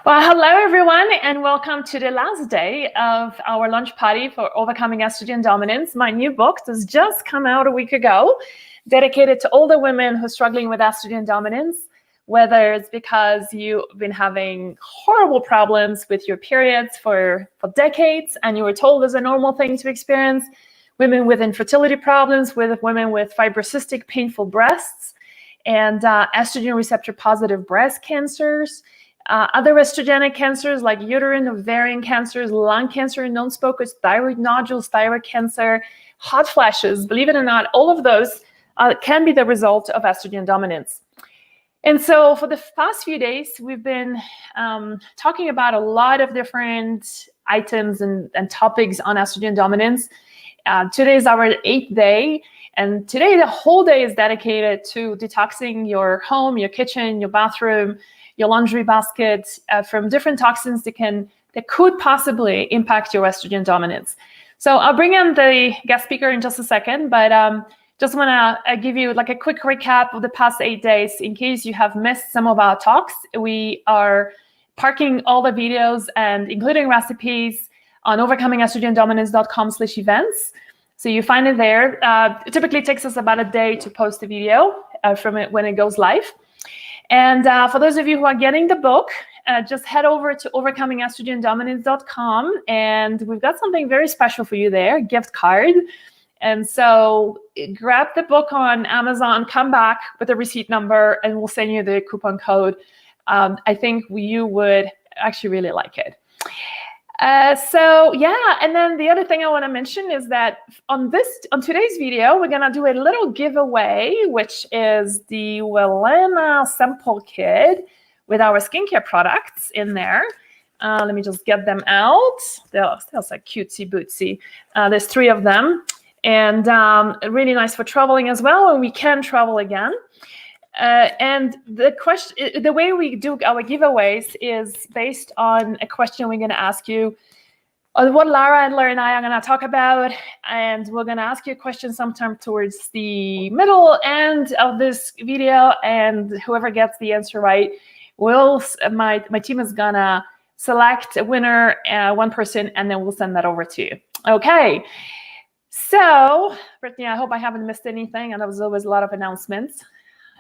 Well, hello everyone, and welcome to the last day of our launch party for Overcoming Estrogen Dominance. My new book has just come out a week ago, dedicated to older women who are struggling with estrogen dominance, whether it's because you've been having horrible problems with your periods for decades and you were told it's a normal thing to experience, women with infertility problems, with women with fibrocystic painful breasts, and estrogen receptor positive breast cancers, other estrogenic cancers like uterine, ovarian cancers, lung cancer in non-smokers, thyroid nodules, thyroid cancer, hot flashes. Believe it or not, all of those can be the result of estrogen dominance. And so for the past few days, we've been talking about a lot of different items and topics on estrogen dominance. Today is our 8th day. And today, the whole day is dedicated to detoxing your home, your kitchen, your bathroom, your laundry basket from different toxins that could possibly impact your estrogen dominance. So I'll bring in the guest speaker in just a second, but just want to give you like a quick recap of the past 8 days in case you have missed some of our talks. We are parking all the videos and including recipes on overcomingestrogendominance.com/events. So you find it there. It typically takes us about a day to post a video from it when it goes live. And for those of you who are getting the book, just head over to overcomingestrogendominance.com, and we've got something very special for you there, a gift card. And so grab the book on Amazon, come back with a receipt number, and we'll send you the coupon code. I think you would actually really like it. So yeah, and then the other thing I want to mention is that on today's video, we're gonna do a little giveaway, which is the Welena sample kit with our skincare products in there. Let me just get them out. They're like cutesy bootsy. There's 3 of them, and really nice for traveling as well, and we can travel again. And the way we do our giveaways is based on a question we're going to ask you, what Lara Adler and I are going to talk about, and we're going to ask you a question sometime towards the middle end of this video, and whoever gets the answer right, my team is going to select a winner, one person, and then we'll send that over to you. Okay. So, Brittany, I hope I haven't missed anything, and there was always a lot of announcements.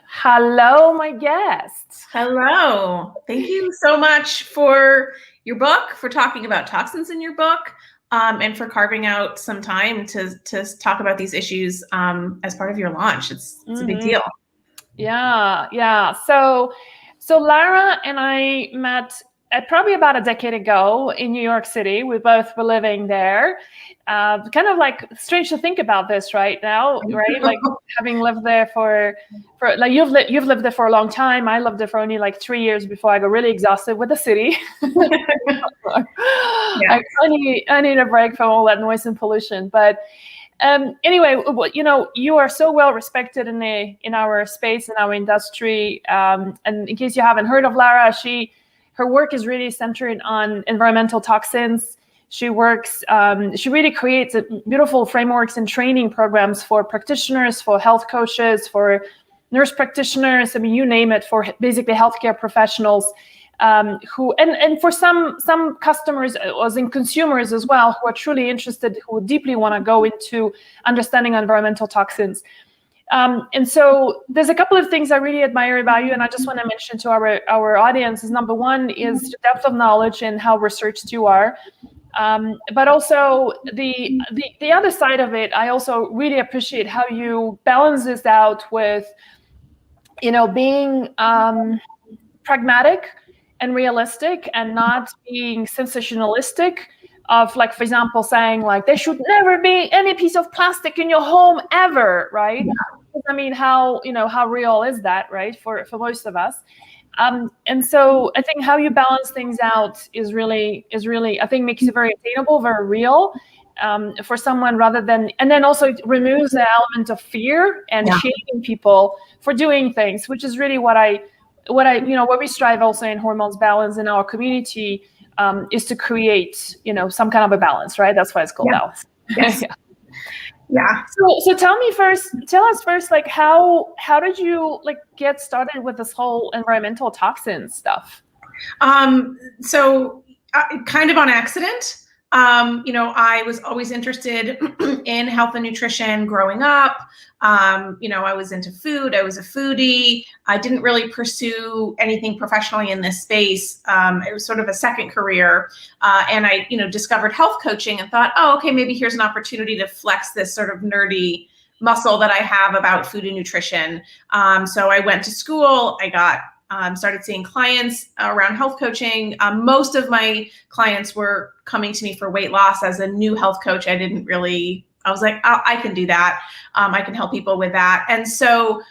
Hello, my guest. Hello. Thank you so much for your book, for talking about toxins in your book, and for carving out some time to talk about these issues as part of your launch. It's a big deal. Yeah. So Lara and I met probably about a decade ago in New York City. We both were living there. Kind of like strange to think about this right now, right? Like having lived there for like you've lived there for a long time. I lived there for only like 3 years before I got really exhausted with the city. Yeah. I need a break from all that noise and pollution. But anyway, you are so well respected in our space, in our industry. And in case you haven't heard of Lara, her work is really centered on environmental toxins. She really creates beautiful frameworks and training programs for practitioners, for health coaches, for nurse practitioners. I mean, you name it, for basically healthcare professionals and for some customers as in consumers as well, who are truly interested, who deeply want to go into understanding environmental toxins. And so there's a couple of things I really admire about you, and I just want to mention to our audience is number one is the depth of knowledge and how researched you are. But also the other side of it, I also really appreciate how you balance this out with, being pragmatic and realistic and not being sensationalistic of, like, for example, saying like there should never be any piece of plastic in your home ever, right? Yeah. I mean, how real is that, right? For most of us. And so I think how you balance things out is really, I think, makes it very attainable, very real for someone, rather than, and then also it removes the element of fear and shaming people for doing things, which is really what we strive also in Hormones Balance in our community, is to create, some kind of a balance, right? That's why it's called balance. Yes. Yeah. So tell us first, like how did you like get started with this whole environmental toxin stuff? So kind of on accident. I was always interested in health and nutrition growing up. I was into food. I was a foodie. I didn't really pursue anything professionally in this space. It was sort of a second career. And I, discovered health coaching and thought, oh, okay, maybe here's an opportunity to flex this sort of nerdy muscle that I have about food and nutrition. So I went to school. I got started seeing clients around health coaching. Most of my clients were coming to me for weight loss. As a new health coach, I was like, I can do that. I can help people with that. And so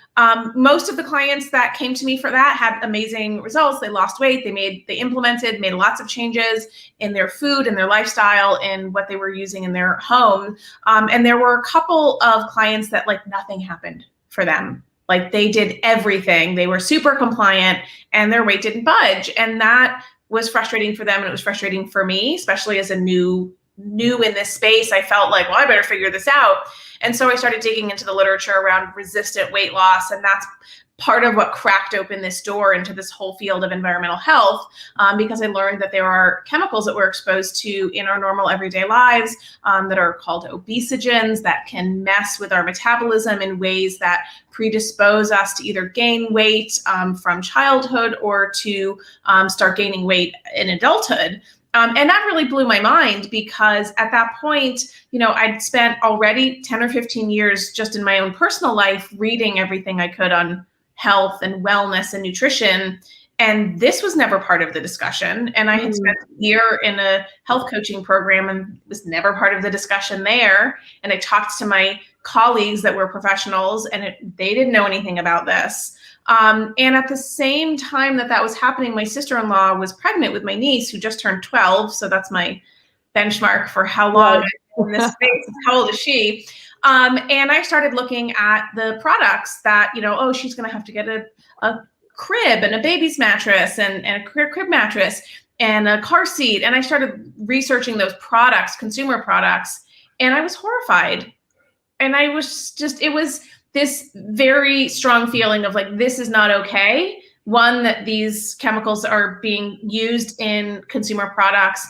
most of the clients that came to me for that had amazing results. They lost weight. They implemented, made lots of changes in their food and their lifestyle and what they were using in their home. And there were a couple of clients that nothing happened for them. They did everything. They were super compliant and their weight didn't budge. And that was frustrating for them. And it was frustrating for me, especially as a new in this space. I felt like, well, I better figure this out. And so I started digging into the literature around resistant weight loss. And that's part of what cracked open this door into this whole field of environmental health, because I learned that there are chemicals that we're exposed to in our normal everyday lives that are called obesogens that can mess with our metabolism in ways that predispose us to either gain weight from childhood or to start gaining weight in adulthood. And that really blew my mind because at that point, I'd spent already 10 or 15 years just in my own personal life reading everything I could on health and wellness and nutrition. And this was never part of the discussion. And I had spent a year in a health coaching program and was never part of the discussion there. And I talked to my colleagues that were professionals and they didn't know anything about this. And at the same time that was happening, my sister-in-law was pregnant with my niece who just turned 12. So that's my benchmark for how long I'm in this space. How old is she? And I started looking at the products that, she's going to have to get a crib and a baby's mattress and a crib mattress and a car seat. And I started researching those products, consumer products, and I was horrified. And it was this very strong feeling of this is not okay. One, that these chemicals are being used in consumer products,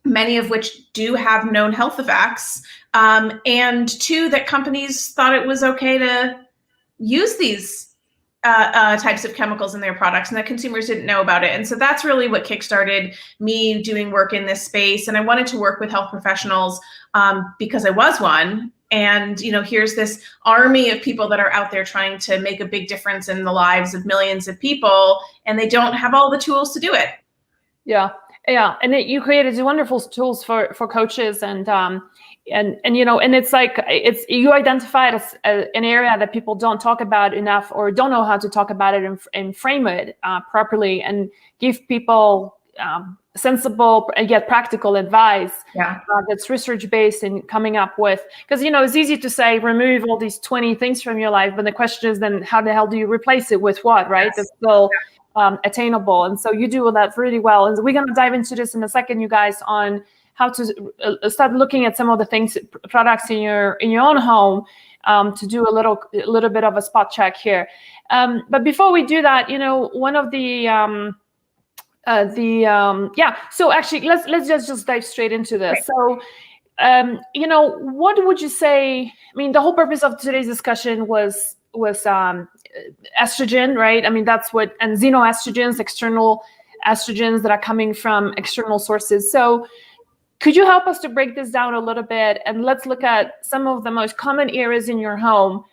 many of which do have known health effects. And two, that companies thought it was okay to use these types of chemicals in their products and that consumers didn't know about it. And so that's really what kickstarted me doing work in this space. And I wanted to work with health professionals because I was one. And, here's this army of people that are out there trying to make a big difference in the lives of millions of people, and they don't have all the tools to do it. Yeah. Yeah. And you created these wonderful tools for coaches and it's you identified as an area that people don't talk about enough or don't know how to talk about it and frame it properly and give people sensible yet practical advice that's research-based and coming up with, because it's easy to say remove all these 20 things from your life, but the question is then how the hell do you replace it with what, right? That's still attainable. And so you do that really well. And we're going to dive into this in a second, you guys, on how to start looking at some of the things, products in your own home to do a little bit of a spot check here. But before we do that, one of so actually let's just dive straight into this. Right. So what would you say? I mean, the whole purpose of today's discussion was estrogen, right? I mean, that's what, and xenoestrogens, external estrogens that are coming from external sources. So could you help us to break this down a little bit, and let's look at some of the most common areas in your home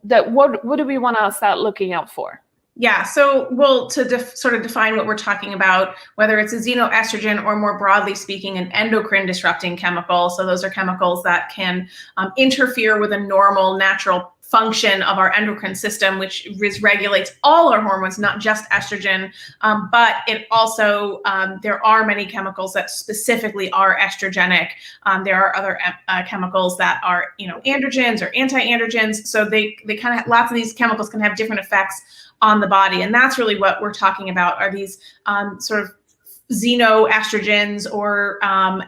that what do we want to start looking out for? Yeah, so to sort of define what we're talking about, whether it's a xenoestrogen or more broadly speaking, an endocrine disrupting chemical. So those are chemicals that can interfere with a normal, natural function of our endocrine system, which regulates all our hormones, not just estrogen, but it also, there are many chemicals that specifically are estrogenic. There are other chemicals that are, androgens or anti-androgens. So they kind of, lots of these chemicals can have different effects on the body. And that's really what we're talking about, are these sort of xenoestrogens or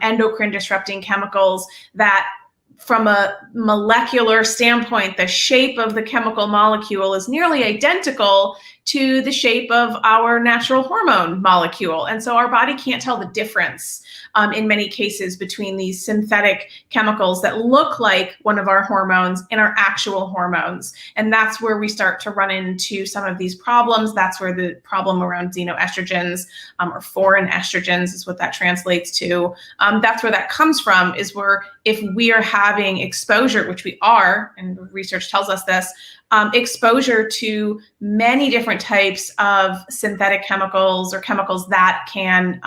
endocrine disrupting chemicals that, from a molecular standpoint, the shape of the chemical molecule is nearly identical to the shape of our natural hormone molecule. And so our body can't tell the difference in many cases between these synthetic chemicals that look like one of our hormones and our actual hormones. And that's where we start to run into some of these problems. That's where the problem around xenoestrogens or foreign estrogens is what that translates to. That's where that comes from, is where if we are having exposure, which we are, and research tells us this, exposure to many different types of synthetic chemicals or chemicals that can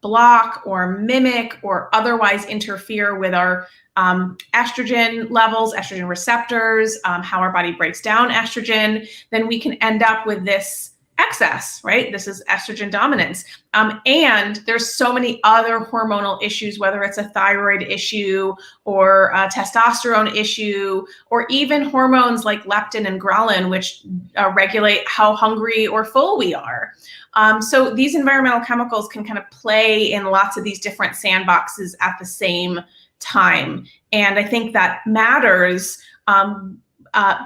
block or mimic or otherwise interfere with our estrogen levels, estrogen receptors, how our body breaks down estrogen, then we can end up with this excess, right? This is estrogen dominance. And there's so many other hormonal issues, whether it's a thyroid issue or a testosterone issue, or even hormones like leptin and ghrelin, which regulate how hungry or full we are. So these environmental chemicals can kind of play in lots of these different sandboxes at the same time. And I think that matters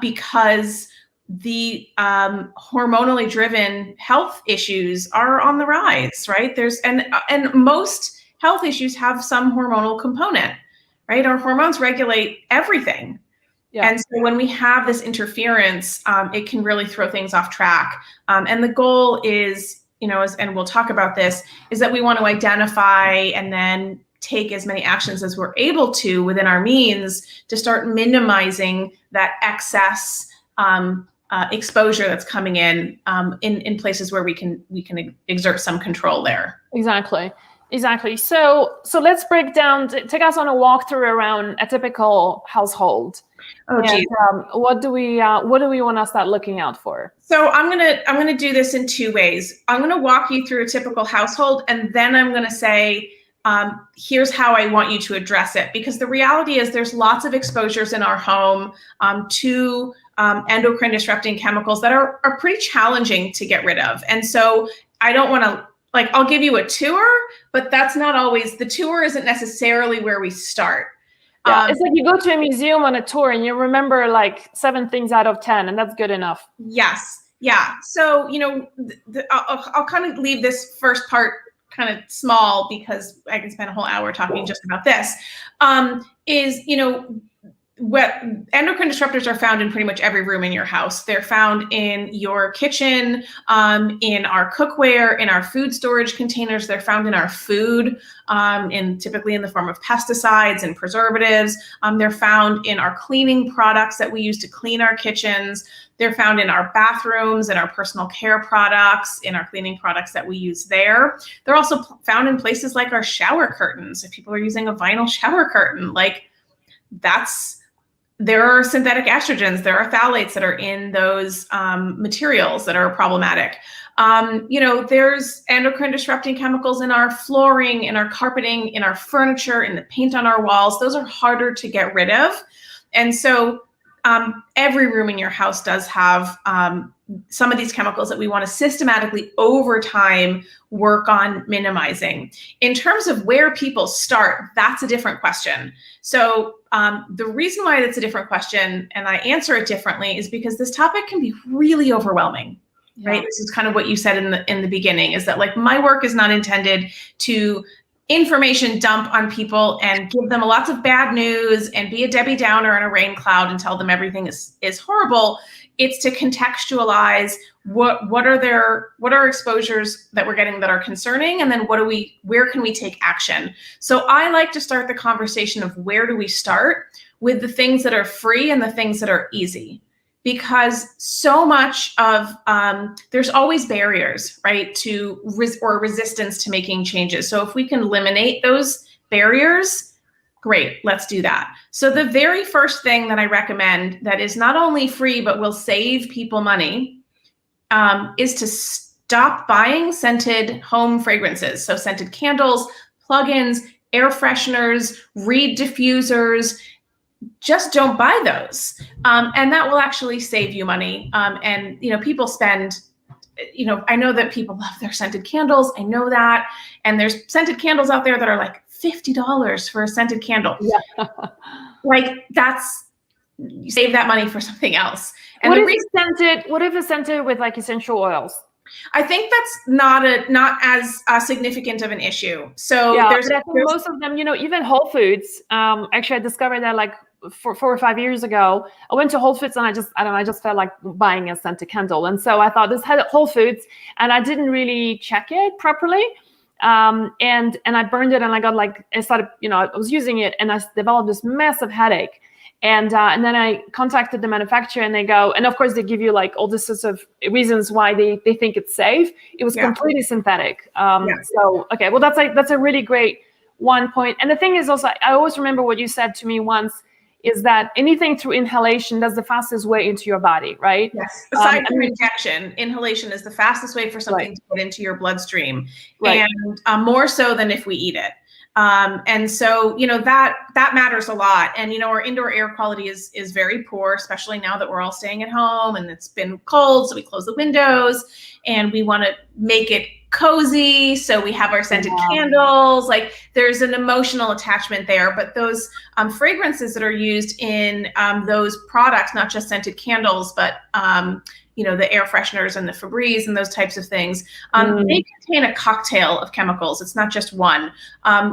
because the hormonally driven health issues are on the rise, right? And most health issues have some hormonal component, right? Our hormones regulate everything. Yeah. And so when we have this interference, it can really throw things off track. And the goal is, and we'll talk about this, is that we want to identify and then take as many actions as we're able to within our means to start minimizing that excess exposure that's coming in places where we can exert some control there. Exactly. So let's break down. Take us on a walkthrough around a typical household. Oh, geez. What do we want to start looking out for? So I'm gonna do this in two ways. I'm gonna walk you through a typical household, and then I'm gonna say, here's how I want you to address it. Because the reality is there's lots of exposures in our home to endocrine disrupting chemicals that are pretty challenging to get rid of. And so I don't want to, I'll give you a tour, but that's not always, the tour isn't necessarily where we start. Yeah, it's like you go to a museum on a tour and you remember 7 things out of 10, and that's good enough. Yes. Yeah. So, I'll kind of leave this first part kind of small because I can spend a whole hour talking just about this, what endocrine disruptors are found in pretty much every room in your house. They're found in your kitchen, in our cookware, in our food storage containers. They're found in our food, typically in the form of pesticides and preservatives. They're found in our cleaning products that we use to clean our kitchens. They're found in our bathrooms and our personal care products, in our cleaning products that we use there. They're also found in places like our shower curtains. If people are using a vinyl shower curtain, there are synthetic estrogens, there are phthalates that are in those materials that are problematic. There's endocrine disrupting chemicals in our flooring, in our carpeting, in our furniture, in the paint on our walls. Those are harder to get rid of. And so every room in your house does have some of these chemicals that we want to systematically over time work on minimizing. In terms of where people start, that's a different question. So the reason why that's a different question, and I answer it differently, is because this topic can be really overwhelming. Yeah. Right? This is kind of what you said in the beginning, is that my work is not intended to information dump on people and give them lots of bad news and be a Debbie Downer in a rain cloud and tell them everything is horrible. It's to contextualize what are exposures that we're getting that are concerning, and then where can we take action? So I like to start the conversation of where do we start with the things that are free and the things that are easy. Because so much of, there's always barriers, right, to or resistance to making changes. So if we can eliminate those barriers, great, let's do that. So the very first thing that I recommend that is not only free, but will save people money, is to stop buying scented home fragrances. So scented candles, plugins, air fresheners, reed diffusers. Just don't buy those. And that will actually save you money. And, people spend, I know that people love their scented candles. I know that. And there's scented candles out there that are $50 for a scented candle. Yeah. You save that money for something else. And what if it's scented with like essential oils? I think that's not as significant of an issue. So but I think most of them, even Whole Foods. Actually, I discovered that like 4 or 5 years ago. I went to Whole Foods and I just felt like buying a scented candle, and so I thought this had Whole Foods, and I didn't really check it properly. And I burned it, and I got like, I started, I was using it, and I developed this massive headache. And then I contacted the manufacturer, and they go, and of course they give you like all the sorts of reasons why they think it's safe. It was completely synthetic. So, okay, well, that's a really great one point. And the thing is also, I always remember what you said to me once, is that anything through inhalation, that's the fastest way into your body, right? Yes. Aside from injection, inhalation is the fastest way for something to get into your bloodstream, and more so than if we eat it. And so, that matters a lot. And, our indoor air quality is very poor, especially now that we're all staying at home and it's been cold. So we close the windows and we want to make it cozy. So we have our scented candles. Like, there's an emotional attachment there, but those fragrances that are used in those products, not just scented candles, but the air fresheners and the Febreze and those types of things, they contain a cocktail of chemicals. It's not just one.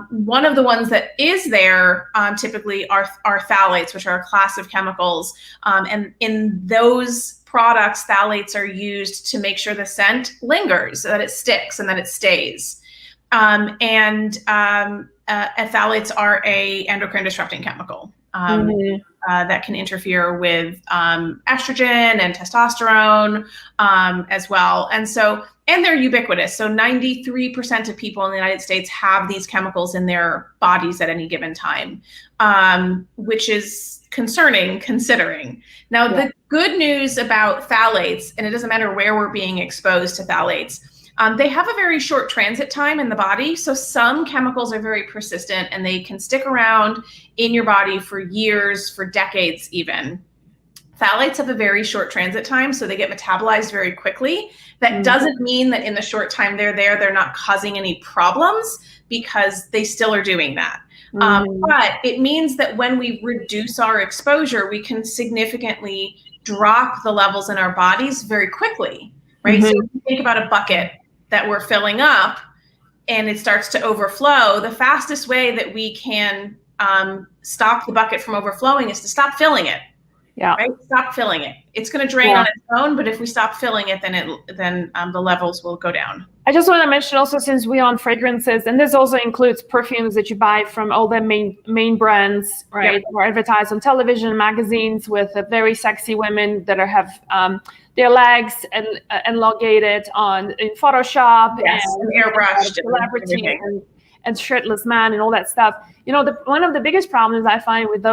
One of the ones that is there typically are phthalates, which are a class of chemicals. And in those products, phthalates are used to make sure the scent lingers, so that it sticks and that it stays. And phthalates are a endocrine disrupting chemical. That can interfere with estrogen and testosterone as well. And they're ubiquitous. So 93% of people in the United States have these chemicals in their bodies at any given time, which is concerning considering. Now, the good news about phthalates, and it doesn't matter where we're being exposed to phthalates, they have a very short transit time in the body. So some chemicals are very persistent and they can stick around in your body for years, for decades even. Phthalates have a very short transit time, so they get metabolized very quickly. That doesn't mean that in the short time they're there, they're not causing any problems, because they still are doing that. But it means that when we reduce our exposure, we can significantly drop the levels in our bodies very quickly, right? So if you think about a bucket that we're filling up and it starts to overflow, the fastest way that we can stop the bucket from overflowing is to stop filling it. Right? Stop filling it. It's going to drain on its own, but if we stop filling it, then the levels will go down. I just want to mention also, since we're on fragrances, and this also includes perfumes that you buy from all the main brands, right? Or advertised on television, magazines, with very sexy women that have their legs and elongated in Photoshop, and airbrushed, celebrity and shirtless man and all that stuff. One of the biggest problems I find with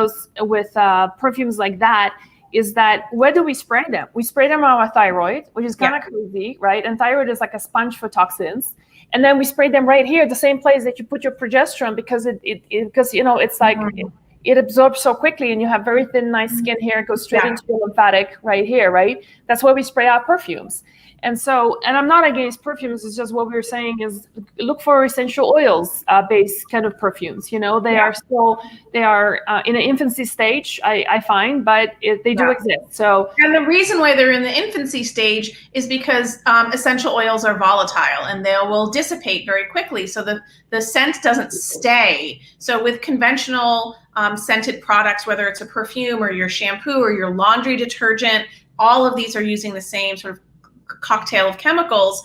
perfumes like that is that, where do we spray them? We spray them on our thyroid, which is kind of crazy, right? And thyroid is like a sponge for toxins. And then we spray them right here, the same place that you put your progesterone, because it's like it absorbs so quickly, and you have very thin, nice skin here. It goes straight into your lymphatic right here, right? That's why we spray our perfumes. And I'm not against perfumes. It's just what we were saying is, look for essential oils based kind of perfumes. They are in an infancy stage, I find, but they do exist. So, and the reason why they're in the infancy stage is because essential oils are volatile and they will dissipate very quickly. So the scent doesn't stay. So with conventional scented products, whether it's a perfume or your shampoo or your laundry detergent, all of these are using the same sort of cocktail of chemicals.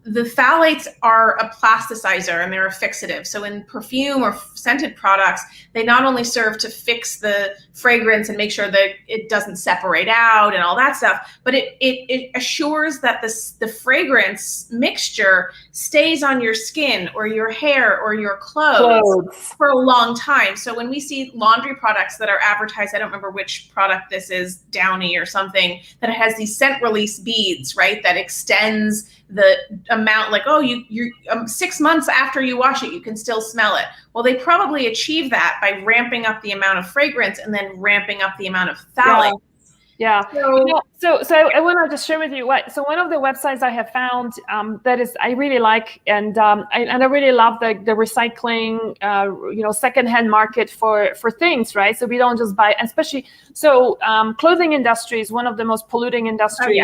The phthalates are a plasticizer and they're a fixative. So in perfume or scented products, they not only serve to fix the fragrance and make sure that it doesn't separate out and all that stuff, but it assures that the fragrance mixture stays on your skin or your hair or your clothes for a long time. So when we see laundry products that are advertised, I don't remember which product this is, Downy or something, that it has these scent release beads, right? That extends the amount, like, you're 6 months after you wash it, you can still smell it. Well, they probably achieve that by ramping up the amount of fragrance and then ramping up the amount of phthalates. Yeah. So, So I want to just share with you what. So one of the websites I have found that is I really like, and I really love the recycling, secondhand market for things, right? So we don't just buy, especially clothing industry is one of the most polluting industries,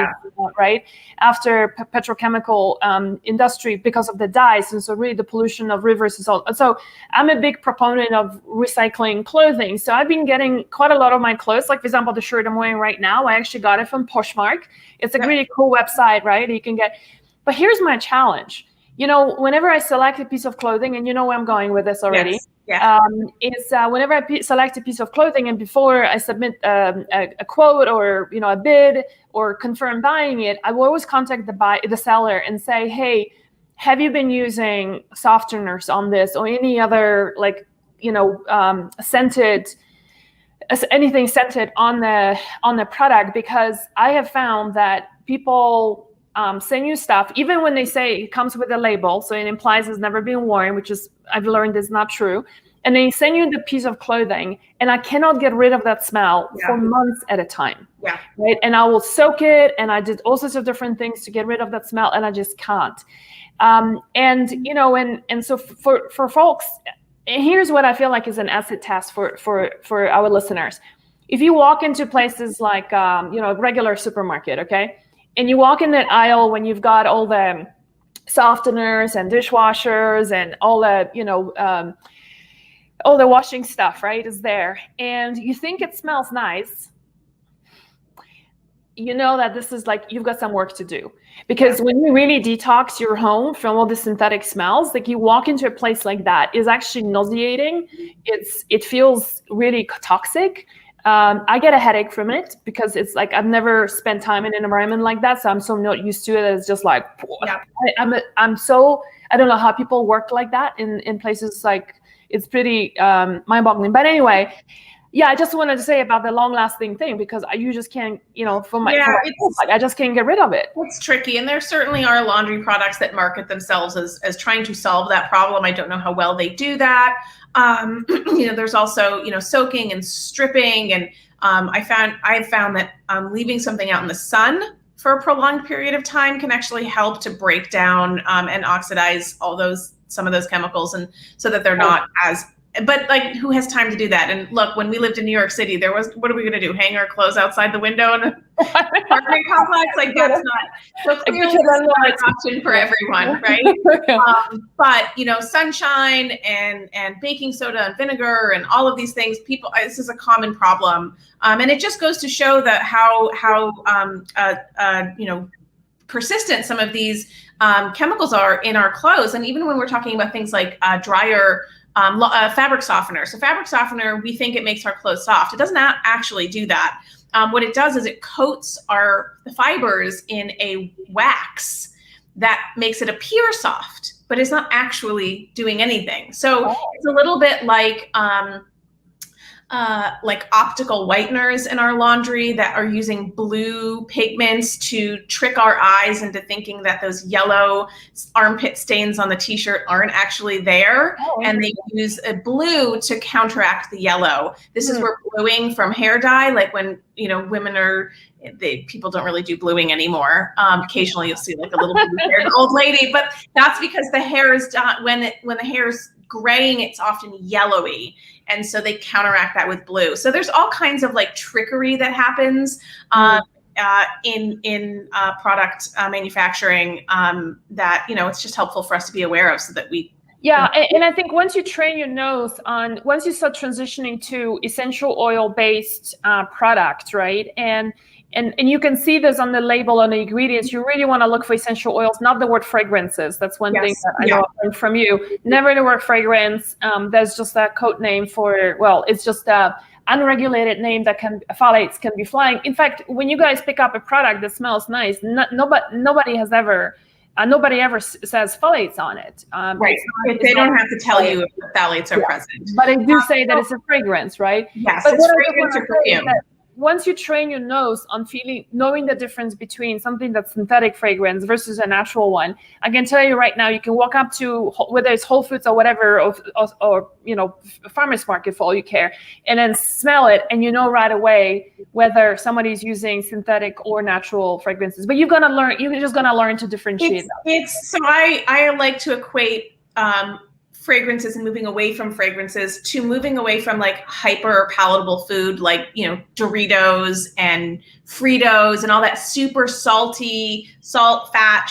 right? After petrochemical industry because of the dyes, and so really the pollution of rivers is all. So I'm a big proponent of recycling clothing. So I've been getting quite a lot of my clothes, like for example, the shirt I'm wearing right now, I actually got it from Poshmark. It's a really cool website, right? You can get, but here's my challenge. Whenever I select a piece of clothing, and you know where I'm going with this already, whenever I select a piece of clothing, and before I submit a quote or a bid or confirm buying it, I will always contact the seller and say, hey, have you been using softeners on this or any other scented? Anything scented on the product, because I have found that people send you stuff even when they say it comes with a label, so it implies it's never been worn, which is I've learned is not true, and they send you the piece of clothing and I cannot get rid of that smell for months at a time. Right. And I will soak it, and I did all sorts of different things to get rid of that smell, and I just can't. And so for folks, and here's what I feel like is an acid test for our listeners. If you walk into places like, a regular supermarket, okay, and you walk in that aisle when you've got all the softeners and dishwashers and all the washing stuff, right, is there, and you think it smells nice, you know that this is like you've got some work to do, because when you really detox your home from all the synthetic smells, like you walk into a place like that is actually nauseating. It feels really toxic. I get a headache from it because it's like I've never spent time in an environment like that, so I'm so not used to it. It's just like I'm so I don't know how people work like that in places like it's pretty mind-boggling. But anyway. Yeah, I just wanted to say about the long-lasting thing, because you just can't, I just can't get rid of it. It's tricky, and there certainly are laundry products that market themselves as trying to solve that problem. I don't know how well they do that. There's also soaking and stripping, and I've found that leaving something out in the sun for a prolonged period of time can actually help to break down and oxidize some of those chemicals, and so that they're not as. But like, who has time to do that? And look, when we lived in New York City, what are we going to do? Hang our clothes outside the window in an apartment complex? Like, that's not, so clearly that's not an option for everyone, right? But sunshine and baking soda and vinegar and all of these things, this is a common problem, and it just goes to show that how persistent some of these chemicals are in our clothes. And even when we're talking about things like dryer. Fabric softener. So fabric softener, we think it makes our clothes soft. It does not actually do that. What it does is it coats the fibers in a wax that makes it appear soft, but it's not actually doing anything. So it's a little bit like optical whiteners in our laundry that are using blue pigments to trick our eyes into thinking that those yellow armpit stains on the t-shirt aren't actually there. And they use a blue to counteract the yellow. This is where bluing from hair dye, like when, women people don't really do bluing anymore. Occasionally you'll see like a little blue-haired old lady, but that's because the hair is done, when the hair is graying, it's often yellowy. And so they counteract that with blue. So there's all kinds of like trickery that happens in product manufacturing that, it's just helpful for us to be aware of, so that we. Yeah, and I think once you train your nose once you start transitioning to essential oil-based product, right? And you can see this on the label, on the ingredients. You really want to look for essential oils, not the word fragrances. That's one thing that I know I learned from you. Never the word fragrance. There's just a code name it's just a unregulated name that phthalates can be flying. In fact, when you guys pick up a product that smells nice, nobody ever says phthalates on it. Right. They don't have to tell you if the phthalates are present. But I do say that it's a fragrance, right? Yes, it's fragrance or perfume. once you train your nose on knowing the difference between something that's synthetic fragrance versus a natural one, I can tell you right now, you can walk up to, whether it's Whole Foods or whatever, or a farmer's market for all you care, and then smell it, and you know right away whether somebody's using synthetic or natural fragrances. But you're just gonna learn to differentiate. So I like to equate fragrances and moving away from fragrances to moving away from like hyper palatable food, like, Doritos and Fritos and all that super salty, salt, fat,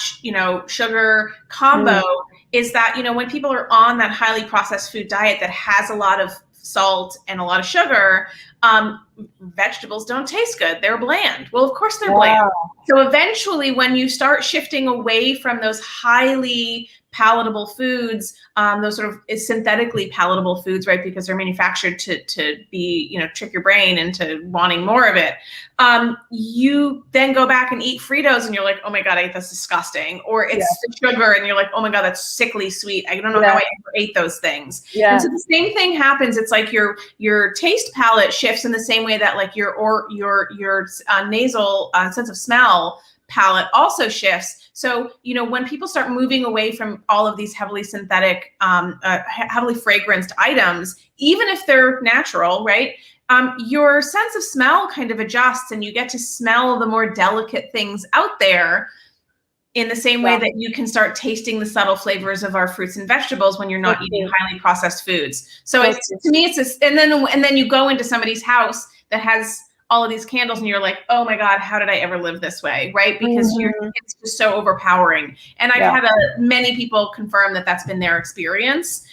sugar combo, is that, when people are on that highly processed food diet that has a lot of salt and a lot of sugar, vegetables don't taste good. They're bland. Well, of course they're bland. So eventually when you start shifting away from those highly palatable foods, those sort of synthetically palatable foods, right? Because they're manufactured to be, trick your brain into wanting more of it. You then go back and eat Fritos and you're like, oh my God, that's disgusting. Or it's the sugar and you're like, oh my God, that's sickly sweet. I don't know how I ever ate those things. Yeah. And so the same thing happens. It's like your taste palette shifts in the same way that like your nasal sense of smell palette also shifts. So, when people start moving away from all of these heavily synthetic, heavily fragranced items, even if they're natural, right? Your sense of smell kind of adjusts and you get to smell the more delicate things out there in the same way that you can start tasting the subtle flavors of our fruits and vegetables when you're not eating highly processed foods. So to me, and then you go into somebody's house that has all of these candles and you're like, oh my God, how did I ever live this way? Right? Because it's just so overpowering. And I've had many people confirm that that's been their experience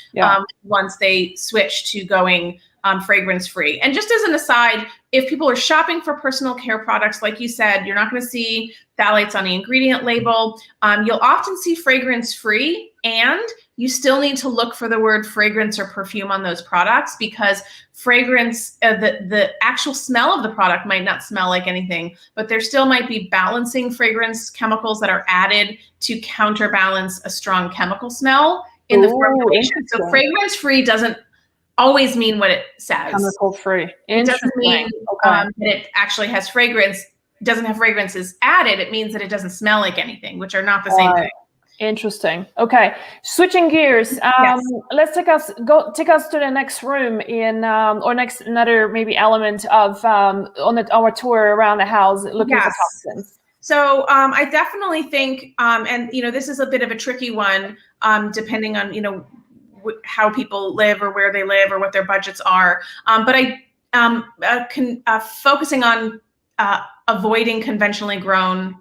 once they switch to going fragrance free. And just as an aside, if people are shopping for personal care products, like you said, you're not going to see phthalates on the ingredient label. You'll often see fragrance free, and you still need to look for the word fragrance or perfume on those products, because fragrance, the actual smell of the product might not smell like anything, but there still might be balancing fragrance chemicals that are added to counterbalance a strong chemical smell in the formulation. So fragrance free doesn't always mean what it says. Chemical free. It doesn't mean that it actually has fragrance, doesn't have fragrances added. It means that it doesn't smell like anything, which are not the same thing. Interesting. Okay, switching gears. Let's take us to the next room or next another maybe element of our tour around the house looking for toxins. So I definitely think, and this is a bit of a tricky one, depending on how people live or where they live or what their budgets are. But focusing on avoiding conventionally grown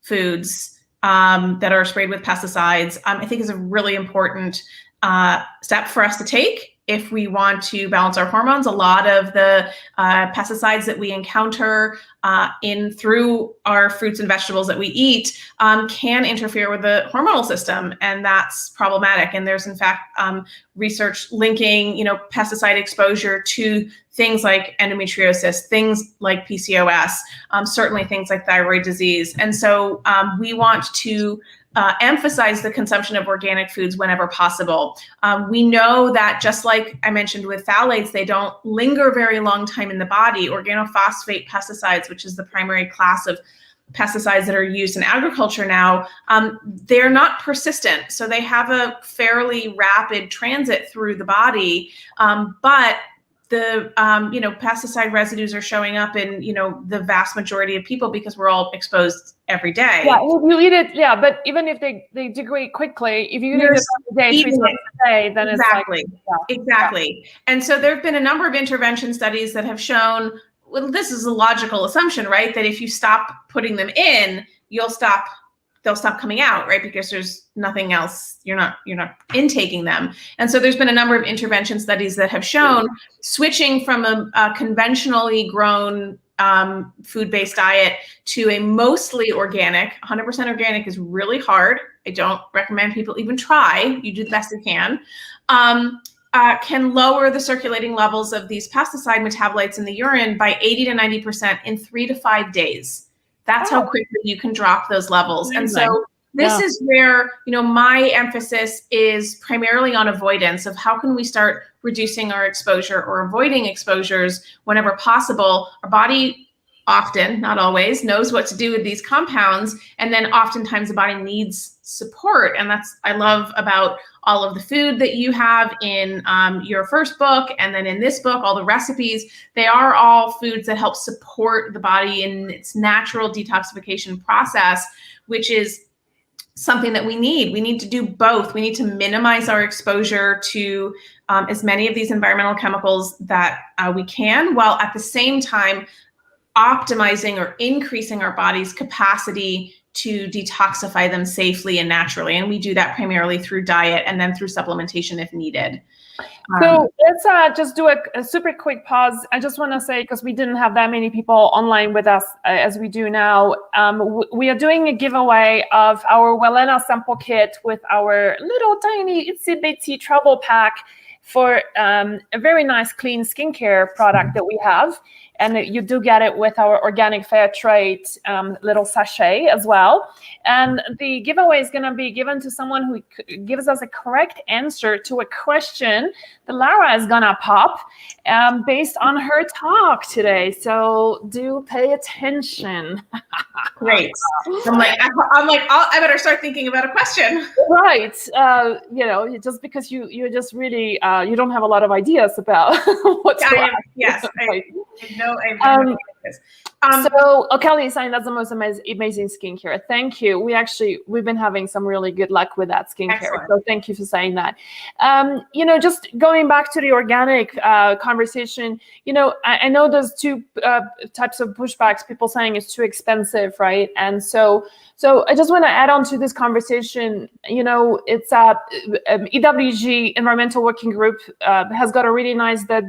foods that are sprayed with pesticides, I think is a really important step for us to take if we want to balance our hormones. A lot of the pesticides that we encounter through our fruits and vegetables that we eat can interfere with the hormonal system, and that's problematic. And there's in fact research linking, pesticide exposure to things like endometriosis, things like PCOS, certainly things like thyroid disease. And so we want to emphasize the consumption of organic foods whenever possible. We know that just like I mentioned with phthalates, they don't linger very long time in the body. Organophosphate pesticides, which is the primary class of pesticides that are used in agriculture now, they're not persistent. So they have a fairly rapid transit through the body, but the pesticide residues are showing up in the vast majority of people because we're all exposed every day. Yeah, if you eat it, but even if they degrade quickly, if you eat it every day, 3 times a day, then exactly. And so there have been a number of intervention studies that have shown, well, this is a logical assumption, right? That if you stop putting them in, they'll stop coming out, right? Because there's nothing else, you're not intaking them. And so there's been a number of intervention studies that have shown switching from a conventionally grown food-based diet to a mostly organic, 100% organic is really hard. I don't recommend people even try. You do the best you can. Can lower the circulating levels of these pesticide metabolites in the urine by 80 to 90% in 3 to 5 days. That's how quickly you can drop those levels. And so this is where, my emphasis is primarily on avoidance of how can we start reducing our exposure or avoiding exposures whenever possible. Our body often, not always, knows what to do with these compounds. And then oftentimes the body needs support. And that's, I love about all of the food that you have in your first book. And then in this book, all the recipes, they are all foods that help support the body in its natural detoxification process, which is something that we need. We need to do both. We need to minimize our exposure to as many of these environmental chemicals that we can, while at the same time optimizing or increasing our body's capacity to detoxify them safely and naturally. And we do that primarily through diet and then through supplementation if needed. So let's just do a super quick pause. I just want to say, because we didn't have that many people online with us as we do now, we are doing a giveaway of our Wellena sample kit with our little tiny itsy bitsy travel pack for a very nice clean skincare product that we have. And you do get it with our organic fair trade little sachet as well. And the giveaway is going to be given to someone who gives us a correct answer to a question that Lara is going to pop based on her talk today. So do pay attention. Great. I better start thinking about a question. Right. Just because you just really, you don't have a lot of ideas about what's going on. Yes. Right. Kelly is saying that's the most amazing skincare. Thank you. We've been having some really good luck with that skincare. Excellent. So thank you for saying that. Just going back to the organic conversation, I know there's two types of pushbacks, people saying it's too expensive, right? And so I just want to add on to this conversation, it's EWG, Environmental Working Group, has got a really nice, the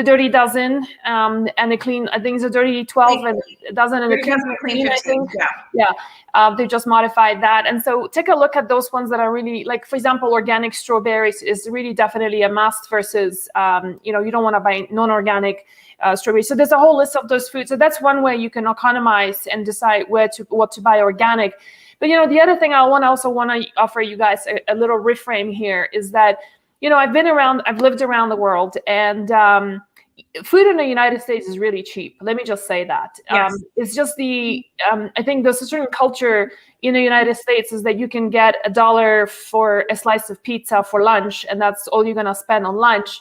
Dirty Dozen, and the clean, I think it's a Dirty 12 and a dozen and the clean 15, I think. Yeah. They just modified that. And so take a look at those ones that are really, like, for example, organic strawberries is really definitely a must versus, you don't want to buy non-organic strawberries. So there's a whole list of those foods. So that's one way you can economize and decide what to buy organic. But, the other thing I also want to offer you guys a little reframe here is that, I've lived around the world, and food in the United States is really cheap. Let me just say that. Yes. It's just I think there's a certain culture in the United States is that you can get $1 for a slice of pizza for lunch, and that's all you're going to spend on lunch.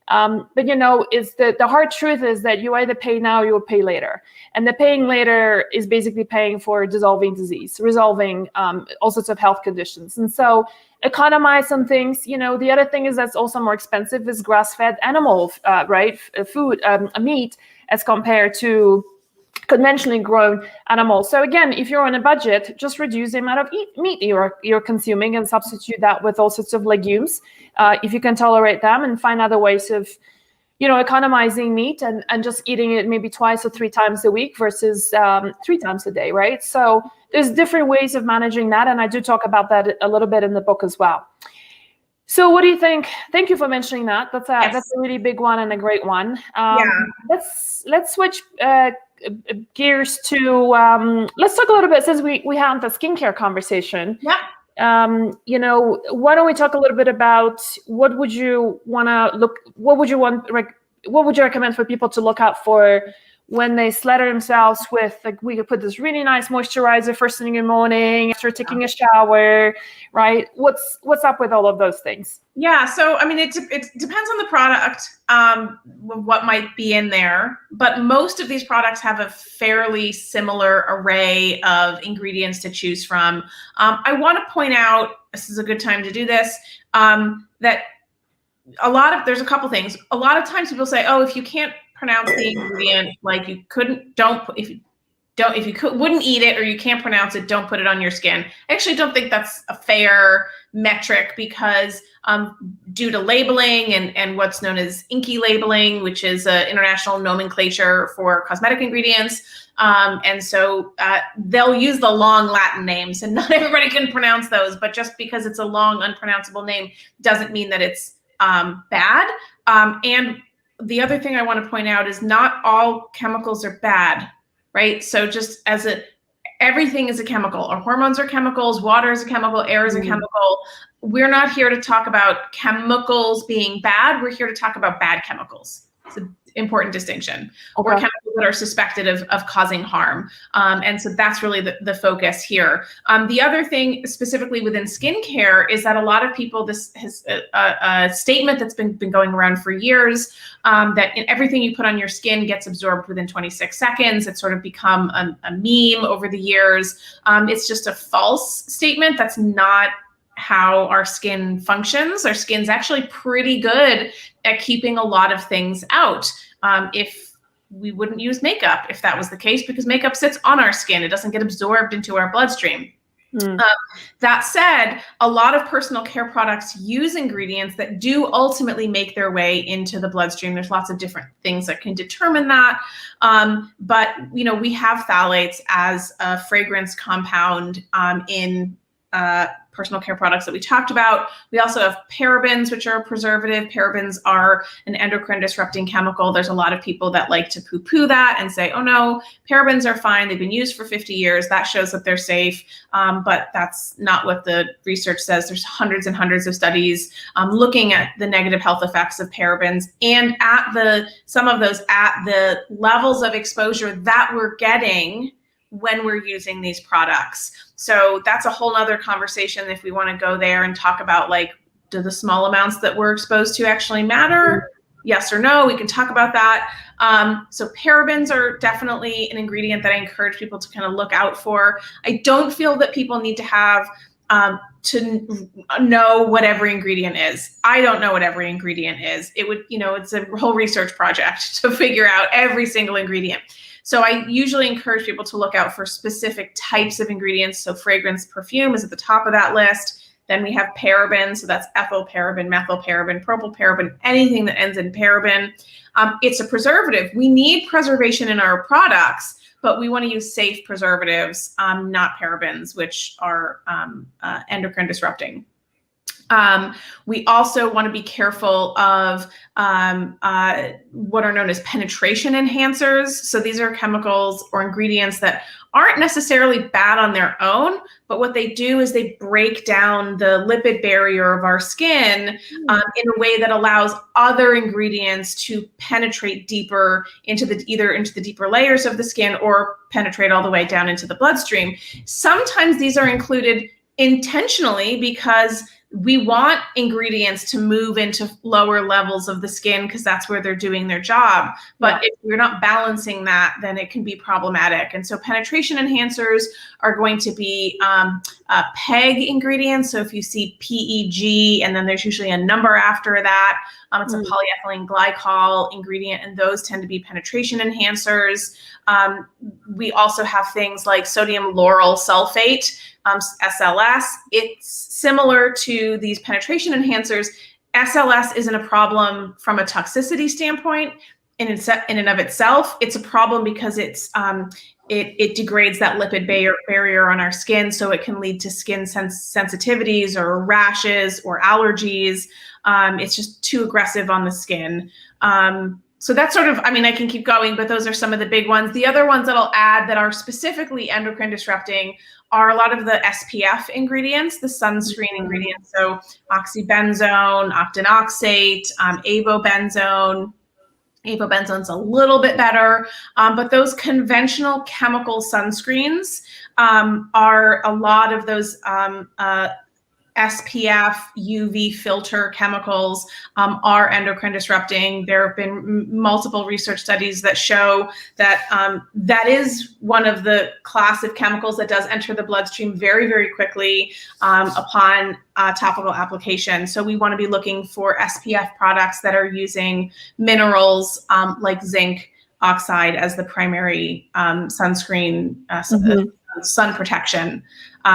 But it's the hard truth is that you either pay now or you will pay later. And the paying later is basically paying for dissolving disease, resolving all sorts of health conditions. And so economize on things. The other thing is that's also more expensive is grass-fed animal, food, meat, as compared to conventionally grown animals. So again, if you're on a budget, just reduce the amount of meat you're consuming and substitute that with all sorts of legumes, if you can tolerate them, and find other ways of, economizing meat and just eating it maybe 2 or 3 times a week versus 3 times a day, right? So there's different ways of managing that, and I do talk about that a little bit in the book as well. So what do you think? Thank you for mentioning that. That's a really big one and a great one. Let's switch gears to let's talk a little bit, since we had the skincare conversation. Why don't we talk a little bit about what would you recommend for people to look out for when they slather themselves with, like, we could put this really nice moisturizer first thing in the morning after taking a shower, right? What's up with all of those things? Yeah, so I mean, it depends on the product, what might be in there, but most of these products have a fairly similar array of ingredients to choose from. I want to point out, this is a good time to do this, that there's a couple things. A lot of times people say, oh, if you can't pronounce the ingredient, like if you wouldn't eat it or you can't pronounce it, don't put it on your skin. I actually don't think that's a fair metric, because due to labeling and what's known as INCI labeling, which is an international nomenclature for cosmetic ingredients, and so they'll use the long Latin names, and not everybody can pronounce those, but just because it's a long unpronounceable name doesn't mean that it's bad. And the other thing I want to point out is not all chemicals are bad, right? So just everything is a chemical. Our hormones are chemicals, water is a chemical, air is a chemical. We're not here to talk about chemicals being bad. We're here to talk about bad chemicals. It's an important distinction. Okay. Or chemical that are suspected of causing harm. And so that's really the focus here. The other thing specifically within skincare is that a lot of people, this has a statement that's been going around for years, that everything you put on your skin gets absorbed within 26 seconds. It's sort of become a meme over the years. It's just a false statement. That's not how our skin functions. Our skin's actually pretty good at keeping a lot of things out. If we wouldn't use makeup if that was the case, because makeup sits on our skin. It doesn't get absorbed into our bloodstream. That said, a lot of personal care products use ingredients that do ultimately make their way into the bloodstream. There's lots of different things that can determine that. But we have phthalates as a fragrance compound in personal care products that we talked about. We also have parabens, which are a preservative. Parabens are an endocrine disrupting chemical. There's a lot of people that like to poo-poo that and say, oh no, parabens are fine. They've been used for 50 years. That shows that they're safe. But that's not what the research says. There's hundreds and hundreds of studies looking at the negative health effects of parabens, and some of those at the levels of exposure that we're getting when we're using these products. So that's a whole nother conversation if we want to go there and talk about, like, do the small amounts that we're exposed to actually matter? Yes or no? We can talk about that. So parabens are definitely an ingredient that I encourage people to kind of look out for. I don't feel that people need to have to know what every ingredient is. I don't know what every ingredient is. It's a whole research project to figure out every single ingredient. So I usually encourage people to look out for specific types of ingredients. So fragrance, perfume is at the top of that list. Then we have parabens. So that's ethyl paraben, methyl paraben, propyl paraben, anything that ends in paraben. It's a preservative. We need preservation in our products, but we want to use safe preservatives, not parabens, which are endocrine disrupting. We also want to be careful of what are known as penetration enhancers. So these are chemicals or ingredients that aren't necessarily bad on their own, but what they do is they break down the lipid barrier of our skin in a way that allows other ingredients to penetrate deeper into the deeper layers of the skin, or penetrate all the way down into the bloodstream. Sometimes these are included intentionally because we want ingredients to move into lower levels of the skin because that's where they're doing their job. But if we're not balancing that, then it can be problematic. And so penetration enhancers are going to be PEG ingredients. So if you see PEG and then there's usually a number after that, it's a polyethylene glycol ingredient, and those tend to be penetration enhancers. We also have things like sodium lauryl sulfate, SLS. It's similar to these penetration enhancers. SLS isn't a problem from a toxicity standpoint in and of itself. It's a problem because it degrades that lipid barrier on our skin, so it can lead to skin sensitivities or rashes or allergies. It's just too aggressive on the skin. So that's sort of, I can keep going, but those are some of the big ones. The other ones that I'll add that are specifically endocrine disrupting are a lot of the SPF ingredients, the sunscreen ingredients. So oxybenzone, octinoxate, avobenzone. Avobenzone's a little bit better, but those conventional chemical sunscreens are a lot of those SPF, UV filter chemicals are endocrine disrupting. There have been multiple research studies that show that that is one of the class of chemicals that does enter the bloodstream very, very quickly upon topical application. So we want to be looking for SPF products that are using minerals like zinc oxide as the primary sunscreen, sun protection.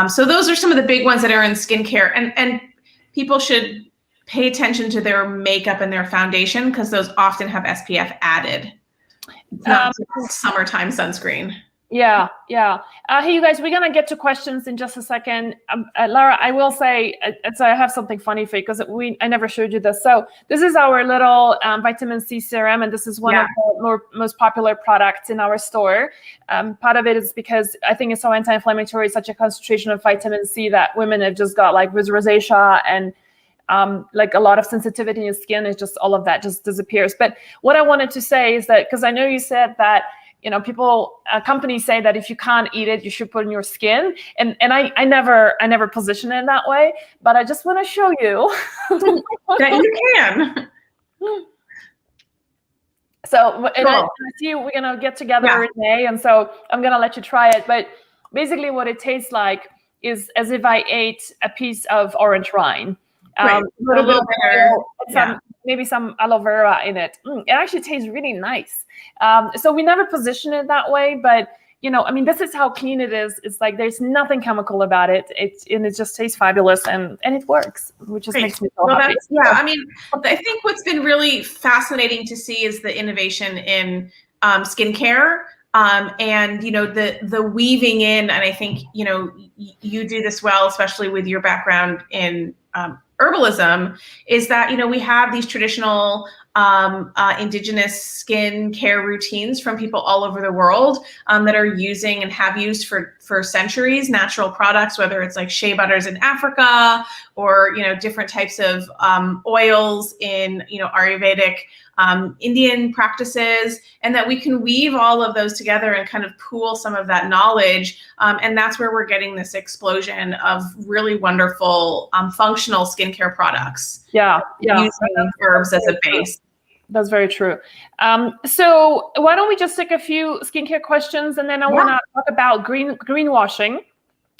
So those are some of the big ones that are in skincare, and people should pay attention to their makeup and their foundation because those often have SPF added. It's not summertime sunscreen. Yeah. Hey, you guys, we're going to get to questions in just a second. Lara, I will say, so I have something funny for you because I never showed you this. So this is our little vitamin C serum, and this is one of the most popular products in our store. Part of it is because I think it's so anti-inflammatory, such a concentration of vitamin C that women have just got like with rosacea and like a lot of sensitivity in your skin. It's just all of that just disappears. But what I wanted to say is that, because I know you said that people, companies say that if you can't eat it, you should put it in your skin. And I never position it that way, but I just want to show you that you can. So and Cool. I see we're going to get together in May, and so I'm going to let you try it. But basically what it tastes like is as if I ate a piece of orange rind. Right. A little bit of oil, maybe some aloe vera in it. It actually tastes really nice. So we never position it that way, but this is how clean it is. It's like there's nothing chemical about it. It just tastes fabulous, and it works, which just makes me so happy. I think what's been really fascinating to see is the innovation in skincare. And the weaving in, and I think you do this well, especially with your background in herbalism, is that we have these traditional indigenous skin care routines from people all over the world that are using and have used for centuries natural products, whether it's like shea butters in Africa or different types of oils in Ayurvedic Indian practices, and that we can weave all of those together and kind of pool some of that knowledge. And that's where we're getting this explosion of really wonderful functional skincare products. Using herbs as a base. That's very true. So why don't we just take a few skincare questions, and then I want to talk about greenwashing,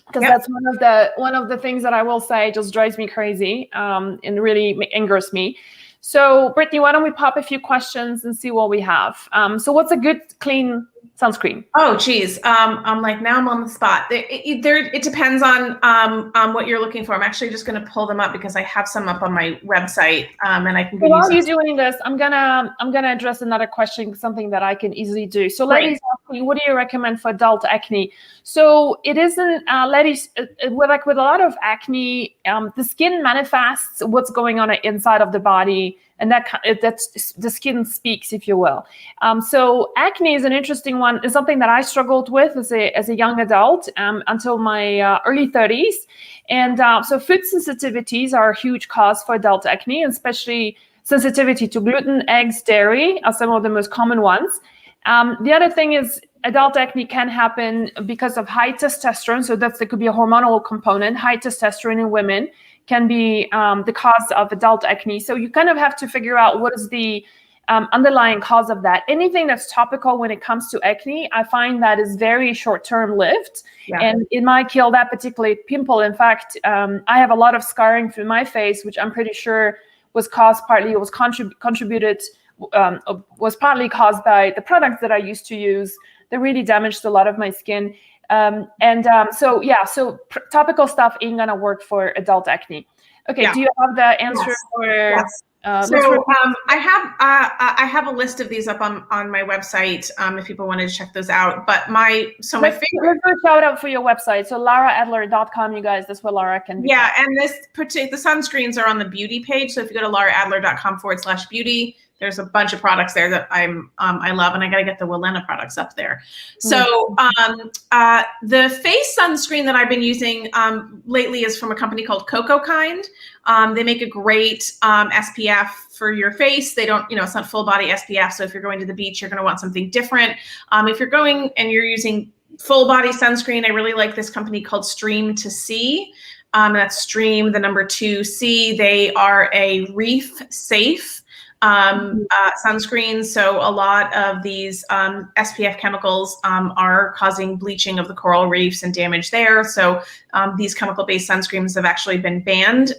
because that's one of the things that I will say just drives me crazy and really angers me. So Brittany, why don't we pop a few questions and see what we have? So what's a good clean sunscreen? Oh, geez. I'm like, now I'm on the spot. It depends on what you're looking for. I'm actually just going to pull them up because I have some up on my website, and I can. While you're doing this, I'm gonna address another question, something that I can easily do. So, ladies, what do you recommend for adult acne? So it isn't, ladies, with a lot of acne, the skin manifests what's going on inside of the body. And that's the skin speaks, if you will. So acne is an interesting one. It's something that I struggled with as a young adult until my early 30s. And so food sensitivities are a huge cause for adult acne, especially sensitivity to gluten, eggs, dairy are some of the most common ones. The other thing is adult acne can happen because of high testosterone. So there could be a hormonal component. High testosterone in women can be the cause of adult acne. So you kind of have to figure out what is the underlying cause of that. Anything that's topical when it comes to acne, I find that is very short-term lived, and it might kill that particular pimple. In fact, I have a lot of scarring through my face, which I'm pretty sure was caused partly was partly caused by the products that I used to use. They really damaged a lot of my skin. So topical stuff ain't gonna work for adult acne. Okay, do you have the answer for? Yes. I have a list of these up on my website if people wanted to check those out. But my favorite. Let's do a shout out for your website. So laraadler.com, you guys. That's where Lara can. Yeah, and the sunscreens are on the beauty page. So if you go to laraadler.com/beauty. There's a bunch of products there that I love, and I gotta get the Welena products up there. So the face sunscreen that I've been using lately is from a company called Cocokind. They make a great SPF for your face. They don't, it's not full body SPF. So if you're going to the beach, you're gonna want something different. If you're going and you're using full body sunscreen, I really like this company called Stream to See. That's Stream, the number 2C. They are a reef safe sunscreens. So a lot of these SPF chemicals are causing bleaching of the coral reefs and damage there. So these chemical-based sunscreens have actually been banned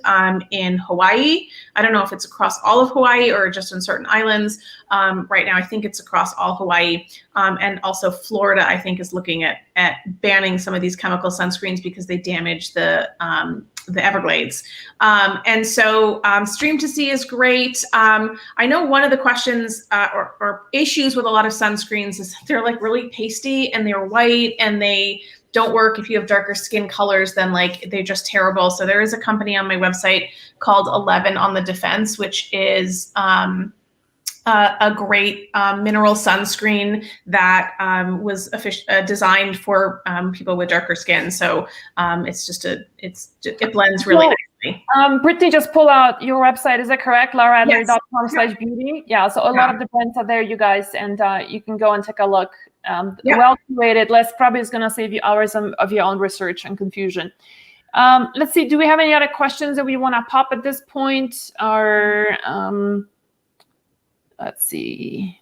in Hawaii. I don't know if it's across all of Hawaii or just in certain islands. Right now, I think it's across all Hawaii. And also Florida, I think, is looking at banning some of these chemical sunscreens because they damage the Everglades. And so Stream to See is great. I know one of the questions or issues with a lot of sunscreens is they're like really pasty and they're white and they don't work if you have darker skin colors, then like they're just terrible. So there is a company on my website called 11 on the Defense, which is a great mineral sunscreen that was designed for people with darker skin. So it blends really nicely. Brittany, just pull out your website. Is that correct? laraadler.com/beauty. Yeah. So a lot of the brands are there, you guys, and you can go and take a look well curated list probably is going to save you hours of your own research and confusion. Let's see, do we have any other questions that we want to pop at this point? Or let's see.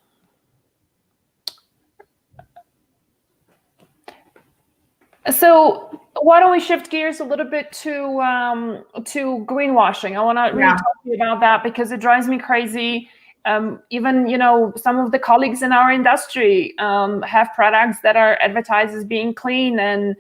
So why don't we shift gears a little bit to greenwashing? I want to really talk to you about that because it drives me crazy. Even, you know, some of the colleagues in our industry have products that are advertised as being clean and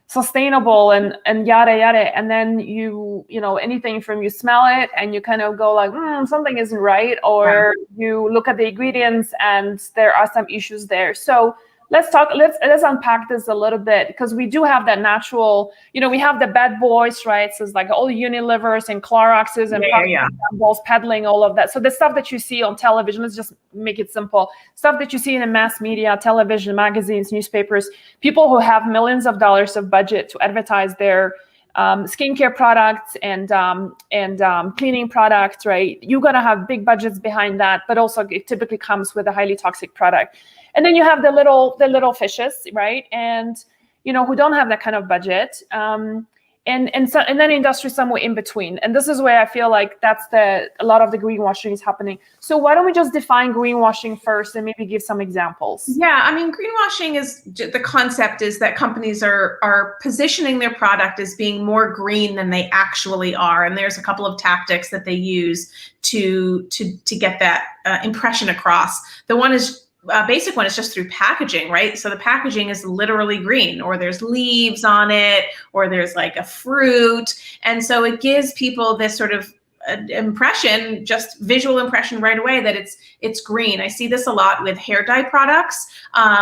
sustainable and yada yada, and then you know, anything from you smell it and you kind of go like, something isn't right, or you look at the ingredients and there are some issues there. So let's unpack this a little bit, because we do have that natural, you know, we have the bad boys, right? So it's like all Unilevers and Cloroxes and balls peddling all of that. So the stuff that you see on television, let's just make it simple, stuff that you see in the mass media, television, magazines, newspapers, people who have millions of dollars of budget to advertise their skincare products and cleaning products, right? You're gonna have big budgets behind that, but also it typically comes with a highly toxic product. And then you have the little fishes, right? And, you know, who don't have that kind of budget. And then industry somewhere in between. And this is where I feel like a lot of the greenwashing is happening. So why don't we just define greenwashing first and maybe give some examples? Yeah, I mean, greenwashing is, the concept is that companies are positioning their product as being more green than they actually are. And there's a couple of tactics that they use to get that impression across. The one is, basic one is just through packaging, right? So the packaging is literally green, or there's leaves on it, or there's like a fruit. And so it gives people this sort of impression, just visual impression right away, that it's green. I see this a lot with hair dye products,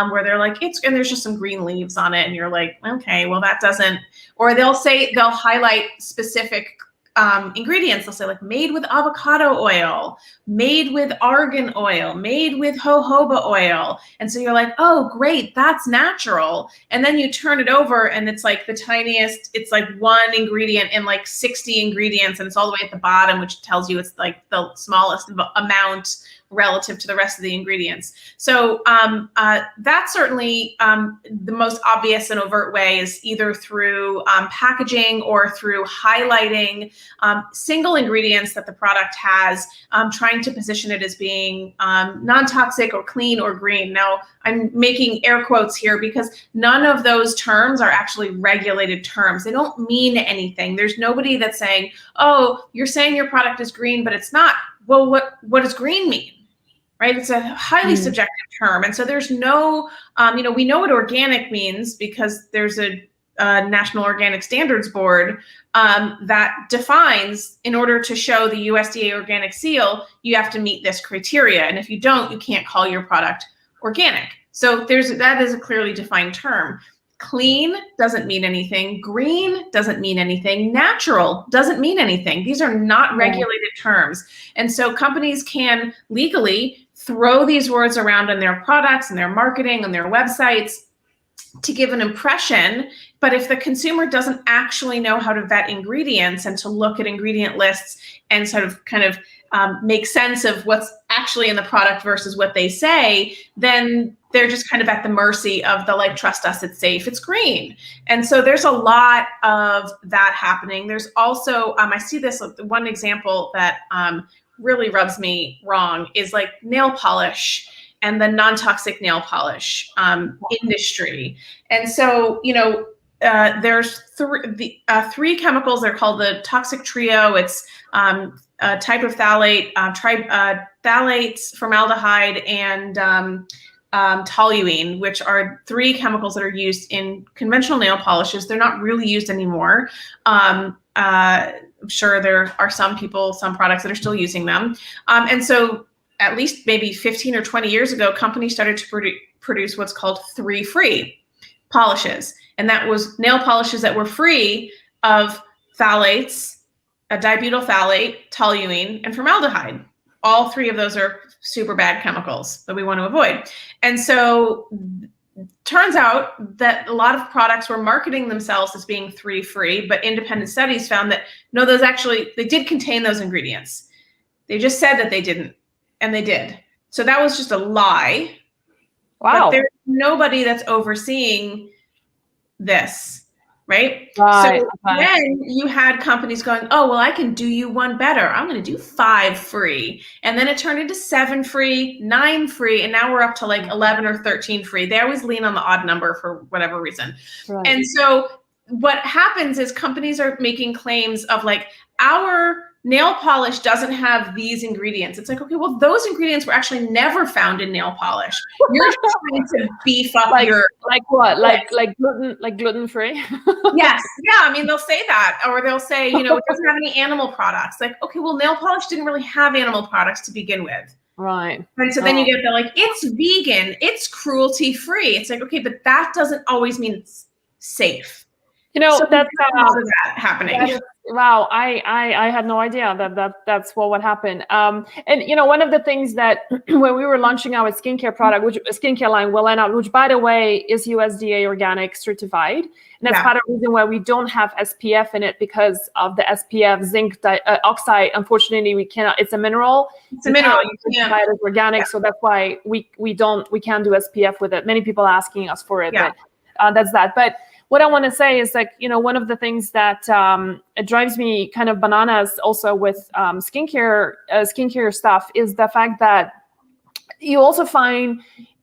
where they're like, and there's just some green leaves on it. And you're like, okay, well that doesn't, or they'll highlight specific ingredients. They'll say like made with avocado oil, made with argan oil, made with jojoba oil. And so you're like, oh, great, that's natural. And then you turn it over and it's like the tiniest, it's like one ingredient in like 60 ingredients. And it's all the way at the bottom, which tells you it's like the smallest amount relative to the rest of the ingredients. So that's certainly the most obvious and overt way, is either through packaging or through highlighting single ingredients that the product has, trying to position it as being non-toxic or clean or green. Now, I'm making air quotes here because none of those terms are actually regulated terms. They don't mean anything. There's nobody that's saying, oh, you're saying your product is green, but it's not. Well, what does green mean? Right? It's a highly subjective term. And so there's no, we know what organic means because there's a National Organic Standards Board that defines, in order to show the USDA organic seal, you have to meet this criteria. And if you don't, you can't call your product organic. So that is a clearly defined term. Clean doesn't mean anything. Green doesn't mean anything. Natural doesn't mean anything. These are not regulated terms. And so companies can legally throw these words around in their products and their marketing and their websites to give an impression. But if the consumer doesn't actually know how to vet ingredients and to look at ingredient lists and sort of kind of make sense of what's actually in the product versus what they say, then they're just kind of at the mercy of the like, trust us, it's safe, it's green. And so there's a lot of that happening. There's also, I see this, one example that really rubs me wrong is like nail polish and the non-toxic nail polish industry. And so, there's three chemicals. They're called the toxic trio. It's a type of phthalate, phthalates, formaldehyde, and toluene, which are three chemicals that are used in conventional nail polishes. They're not really used anymore. I'm sure there are some products that are still using them. And so at least maybe 15 or 20 years ago, companies started to produce what's called 3-free polishes. And that was nail polishes that were free of phthalates, a dibutyl phthalate, toluene, and formaldehyde. All three of those are super bad chemicals that we want to avoid. And so turns out that a lot of products were marketing themselves as being 3-free, but independent studies found that no, they did contain those ingredients. They just said that they didn't, and they did. So that was just a lie. Wow. But nobody that's overseeing this, right? Right. So then you had companies going, oh, well, I can do you one better. I'm going to do 5 free. And then it turned into 7 free, 9 free, and now we're up to like 11 or 13 free. They always lean on the odd number for whatever reason. Right. And so what happens is companies are making claims of like, our nail polish doesn't have these ingredients. It's like, okay, well, those ingredients were actually never found in nail polish. You're just trying to beef up your like what? Like gluten free? Yes. Yeah. I mean, they'll say that, or they'll say, you know, it doesn't have any animal products. Like, okay, well, nail polish didn't really have animal products to begin with. Right. And so then you get the like, it's vegan, it's cruelty free. It's like, okay, but that doesn't always mean it's safe. You know, so that's a lot of that happening. Wow, I had no idea that's what would happen. And you know, one of the things that when we were launching our skincare product, which skincare line, which by the way is USDA organic certified, and that's part of the reason why we don't have SPF in it, because of the SPF zinc oxide. Unfortunately, we cannot. It's a mineral. It's a mineral. You can't. It as organic, so that's why we can't do SPF with it. Many people are asking us for it, but that's that. But what I want to say is, like, you know, one of the things that it drives me kind of bananas also with skincare stuff is the fact that you also find,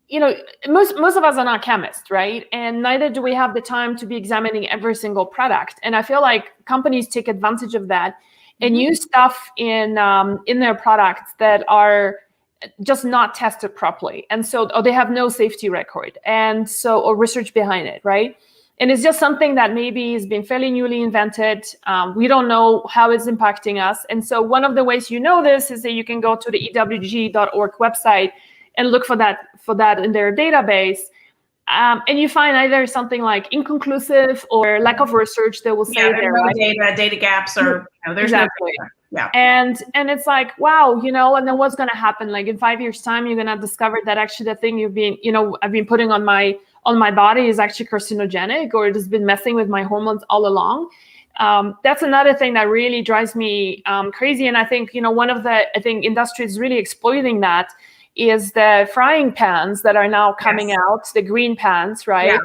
you know, most of us are not chemists, right? And neither do we have the time to be examining every single product. And I feel like companies take advantage of that and use stuff in their products that are just not tested properly. And so, or they have no safety record, and so, or research behind it, right? And it's just something that maybe has been fairly newly invented. We don't know how it's impacting us. And so one of the ways you know this is that you can go to the ewg.org website and look for that in their database. And you find either something like inconclusive or lack of research, they will say there, no right? data gaps, or there's exactly. no data. And it's like, wow, you know, and then what's going to happen? Like in 5 years' time, you're going to discover that actually the thing I've been putting on my body is actually carcinogenic, or it has been messing with my hormones all along. That's another thing that really drives me crazy. And I think, you know, industry is really exploiting that is the frying pans that are now coming out, the green pans, right? Yeah.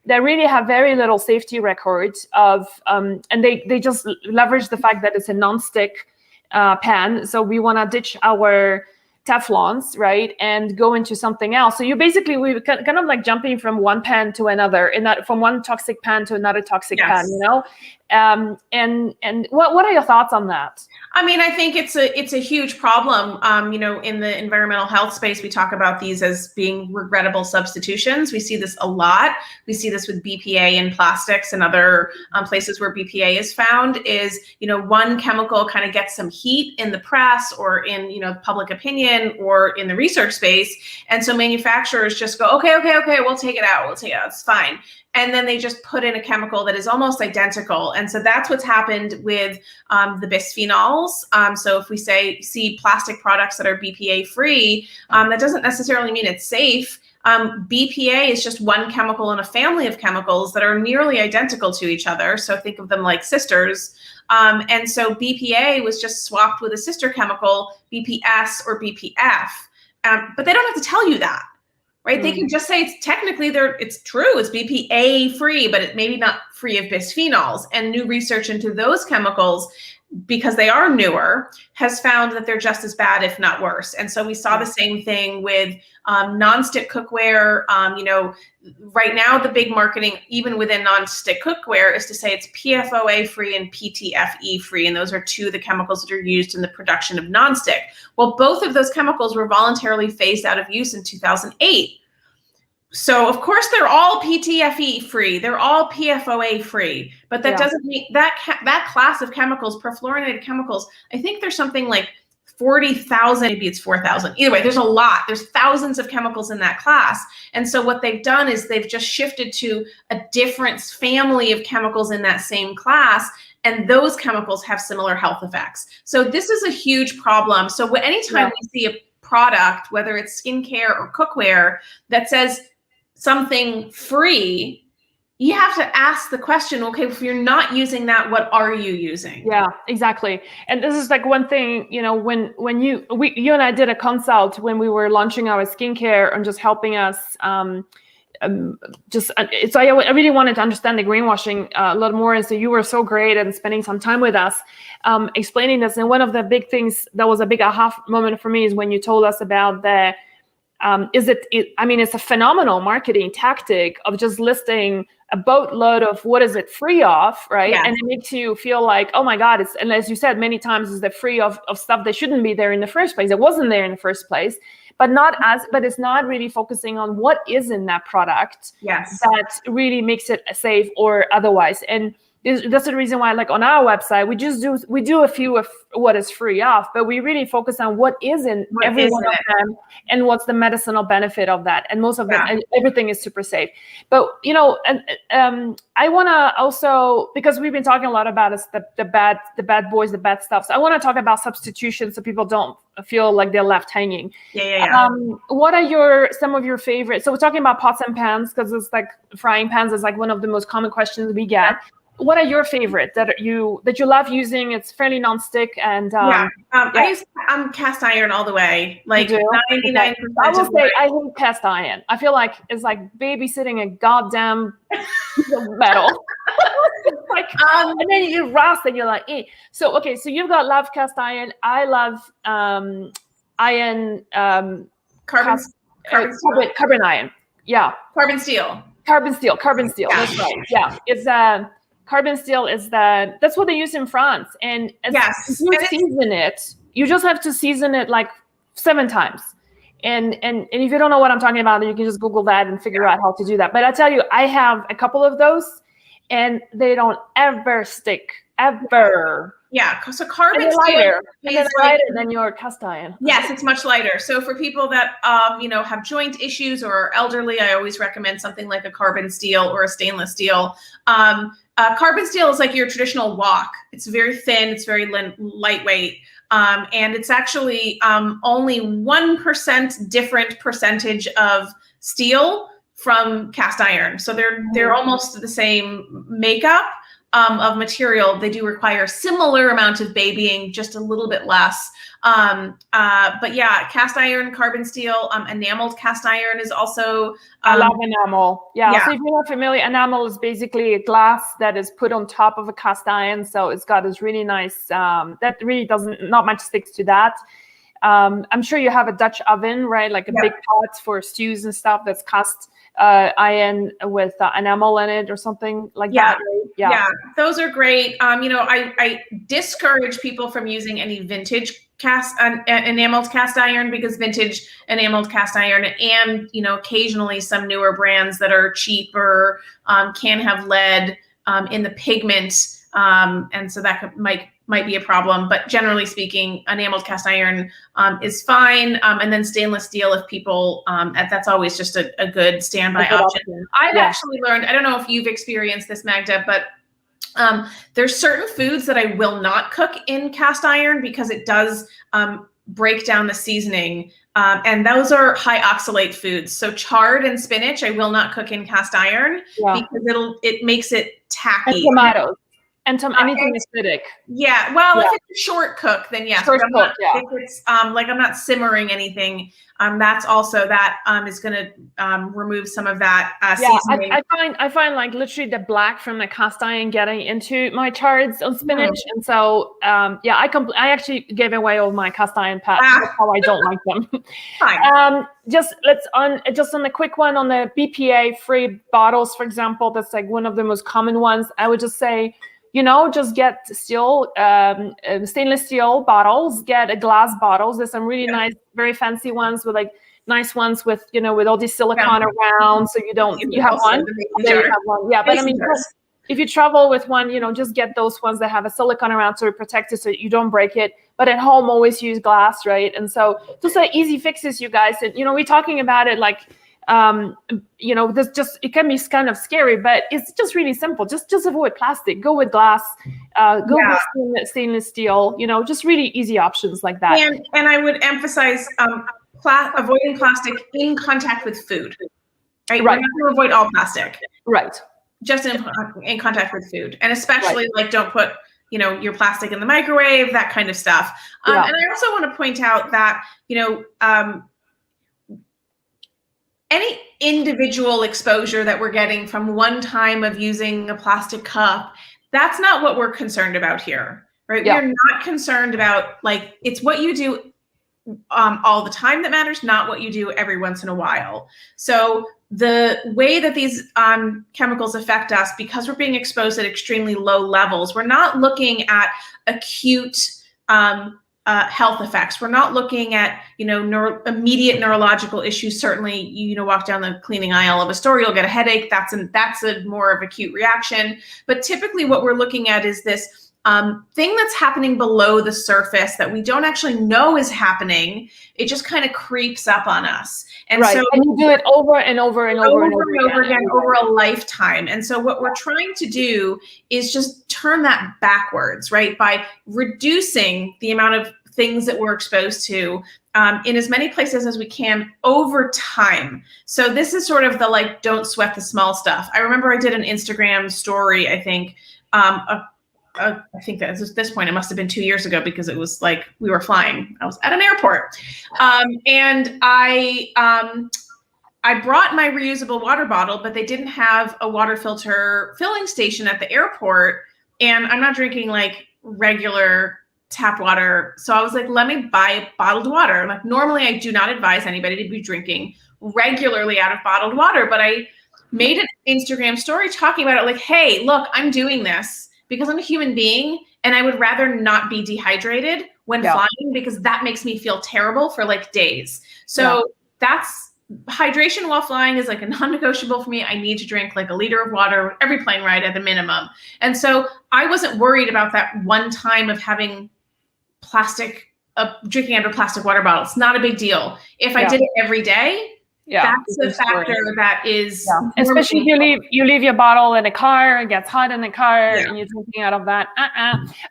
They really have very little safety records of, and they just leverage the fact that it's a non-stick pan. So we want to ditch our Teflons, right, and go into something else. So we're kind of like jumping from one pan to another, from one toxic pan to another toxic pan, you know. And what are your thoughts on that? I mean, I think it's a huge problem. You know, in the environmental health space, we talk about these as being regrettable substitutions. We see this a lot. We see this with BPA in plastics and other places where BPA is found. Is, you know, one chemical kind of gets some heat in the press or in, you know, public opinion or in the research space, and so manufacturers just go, okay, we'll take it out. It's fine. And then they just put in a chemical that is almost identical. And so that's what's happened with the bisphenols. So if we see plastic products that are BPA free, that doesn't necessarily mean it's safe. BPA is just one chemical in a family of chemicals that are nearly identical to each other. So think of them like sisters. And so BPA was just swapped with a sister chemical, BPS or BPF. But they don't have to tell you that. Right? They can just say it's true, it's BPA free, but it maybe not free of bisphenols. And new research into those chemicals, because they are newer, has found that they're just as bad, if not worse. And so we saw the same thing with nonstick cookware. You know, right now the big marketing, even within nonstick cookware, is to say it's PFOA free and PTFE free. And those are two of the chemicals that are used in the production of nonstick. Well, both of those chemicals were voluntarily phased out of use in 2008. So of course they're all PTFE free, they're all PFOA free, but that doesn't mean that class of chemicals, perfluorinated chemicals, I think there's something like 40,000, maybe it's 4,000. Either way, there's a lot. There's thousands of chemicals in that class. And so what they've done is they've just shifted to a different family of chemicals in that same class. And those chemicals have similar health effects. So this is a huge problem. So anytime we see a product, whether it's skincare or cookware, that says something free, you have to ask the question, okay, if you're not using that, what are you using? Yeah, exactly. And this is like one thing, you know, when you and I did a consult when we were launching our skincare and just helping us so I really wanted to understand the greenwashing a lot more. And so you were so great and spending some time with us explaining this. And one of the big things that was a big aha moment for me is when you told us about the, it's a phenomenal marketing tactic of just listing a boatload of what is it free of, right? Yeah. And it makes you feel like, oh my God, and as you said many times, is the free of stuff that shouldn't be there in the first place. It wasn't there in the first place. But it's not really focusing on what is in that product that really makes it safe or otherwise. And that's the reason why, like on our website, we do a few of what is free off, but we really focus on what is in every one of them and what's the medicinal benefit of that. And most of them, everything is super safe. But I want to also, because we've been talking a lot about the bad boys, the bad stuff. So I want to talk about substitutions so people don't feel like they're left hanging. What are some of your favorites? So we're talking about pots and pans because it's like frying pans is like one of the most common questions we get. What are your favorite that you love using? It's fairly nonstick and I use cast iron all the way. Like 99%. I will say I hate cast iron. I feel like it's like babysitting a goddamn piece of metal. And then you rust and you're like, eh. So you've got love cast iron. I love iron carbon iron. Yeah. Carbon steel. That's right. Yeah. It's carbon steel that's what they use in France. And season it, you just have to season it like 7 times. And if you don't know what I'm talking about, you can just Google that and figure out how to do that. But I tell you, I have a couple of those and they don't ever stick, ever. Yeah, so carbon steel is lighter than your cast iron. Yes, it's much lighter. So for people that have joint issues or are elderly, I always recommend something like a carbon steel or a stainless steel. Carbon steel is like your traditional wok. It's very thin, it's very lightweight, and it's actually only 1% different percentage of steel from cast iron. So they're almost the same makeup of material. They do require a similar amount of babying, just a little bit less. But yeah, cast iron, carbon steel, enameled cast iron is also. I love enamel. Yeah. So if you're not familiar, enamel is basically a glass that is put on top of a cast iron. So it's got this really nice, that really not much sticks to that. I'm sure you have a Dutch oven, right? Like a big pot for stews and stuff that's cast iron with enamel in it or something like that. Right? Yeah, those are great. I discourage people from using any vintage enameled cast iron, because vintage enameled cast iron and occasionally some newer brands that are cheaper can have lead in the pigment, and so that might be a problem. But generally speaking, enameled cast iron is fine, and then stainless steel if people that's always just a good standby option. I've actually learned, I don't know if you've experienced this, Magda, but there's certain foods that I will not cook in cast iron because it does break down the seasoning. And those are high oxalate foods. So chard and spinach, I will not cook in cast iron because it makes it tacky. And tomatoes. And anything acidic. Yeah. Well, if it's a short cook, then yes. Short cook, if it's like I'm not simmering anything, that's also is going to remove some of that seasoning. I find like literally the black from the cast iron getting into my chards on spinach, and so I actually gave away all my cast iron pats. That's how I don't like them. Fine. Just on the quick one on the BPA free bottles, for example, that's like one of the most common ones. I would just say, just get stainless steel bottles, get a glass bottles. There's some really nice, very fancy ones with like nice ones with all these silicone around. So you have one. There you have one. Yeah, but I mean, if you travel with one, just get those ones that have a silicone around so it protects it so you don't break it. But at home, always use glass, right? And so those are easy fixes, you guys. And we're talking about it like. This it can be kind of scary, but it's just really simple. Just avoid plastic. Go with glass. Go with stainless steel. Just really easy options like that. And I would emphasize avoiding plastic in contact with food. Right. We're not going to avoid all plastic. Right. Just in contact with food, and especially like don't put your plastic in the microwave, that kind of stuff. And I also want to point out that any individual exposure that we're getting from one time of using a plastic cup, that's not what we're concerned about here, right? Yeah. We're not concerned about, like, it's what you do all the time that matters, not what you do every once in a while. So the way that these chemicals affect us, because we're being exposed at extremely low levels, we're not looking at acute health effects. We're not looking at, immediate neurological issues. Certainly, walk down the cleaning aisle of a store, you'll get a headache. That's a more of acute reaction. But typically what we're looking at is this thing that's happening below the surface that we don't actually know is happening. It just kind of creeps up on us. And right. So and you do it over and over and over and over again over a lifetime. And so what we're trying to do is just turn that backwards, right? By reducing the amount of things that we're exposed to in as many places as we can over time. So this is sort of the, like, don't sweat the small stuff. I remember I did an Instagram story, I think, I think that at this point, it must have been 2 years ago, because it was like we were flying. I was at an airport, and I brought my reusable water bottle, but they didn't have a water filter filling station at the airport, and I'm not drinking like regular tap water. So I was like, let me buy bottled water. I'm like, normally I do not advise anybody to be drinking regularly out of bottled water, but I made an Instagram story talking about it, like, hey, look, I'm doing this because I'm a human being, and I would rather not be dehydrated when flying, because that makes me feel terrible for like days. So that's hydration while flying is like a non-negotiable for me. I need to drink like a liter of water every plane ride at the minimum. And so I wasn't worried about that one time of having drinking out of a plastic water bottle. It's not a big deal. If I did it every day, that's a factor that is, especially if you leave your bottle in a car, it gets hot in the car, and you're drinking out of that.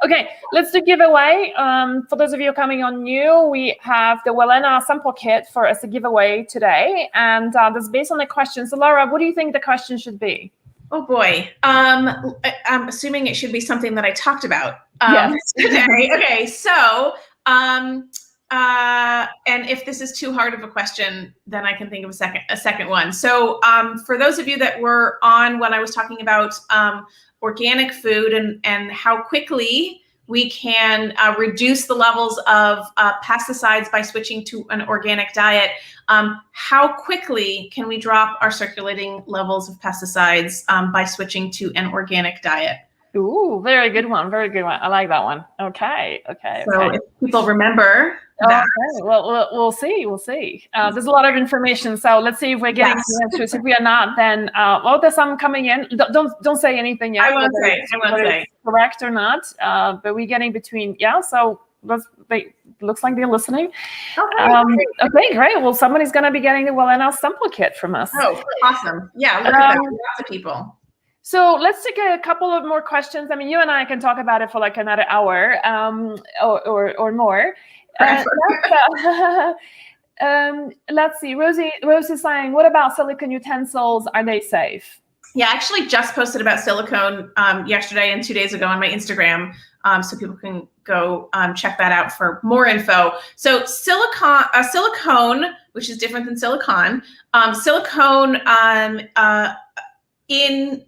Okay, let's do giveaway. For those of you coming on new, we have the Wellena sample kit for us to give away today, and that's based on the question. So Lara, what do you think the question should be? Oh boy, I'm assuming it should be something that I talked about today. Okay, so and if this is too hard of a question, then I can think of a second one. So for those of you that were on when I was talking about organic food and how quickly we can reduce the levels of pesticides by switching to an organic diet, how quickly can we drop our circulating levels of pesticides by switching to an organic diet? Ooh, very good one. Very good one. I like that one. Okay. So if people remember that. Okay. Well, we'll see. We'll see. There's a lot of information. So let's see if we're getting the answers. If we are not, then there's some coming in. Don't say anything yet. I won't say. Correct or not. But we're getting between. Yeah. So looks like they're listening. Okay, great. Well, somebody's going to be getting the Wellena sample kit from us. Oh, awesome. Yeah. Look at that. Lots of people. So let's take a couple of more questions. I mean, you and I can talk about it for like another hour or more. Let's see. Rose is saying, what about silicone utensils? Are they safe? Yeah, I actually just posted about silicone yesterday and 2 days ago on my Instagram, so people can go check that out for more info. So silicone, which is different than silicone, in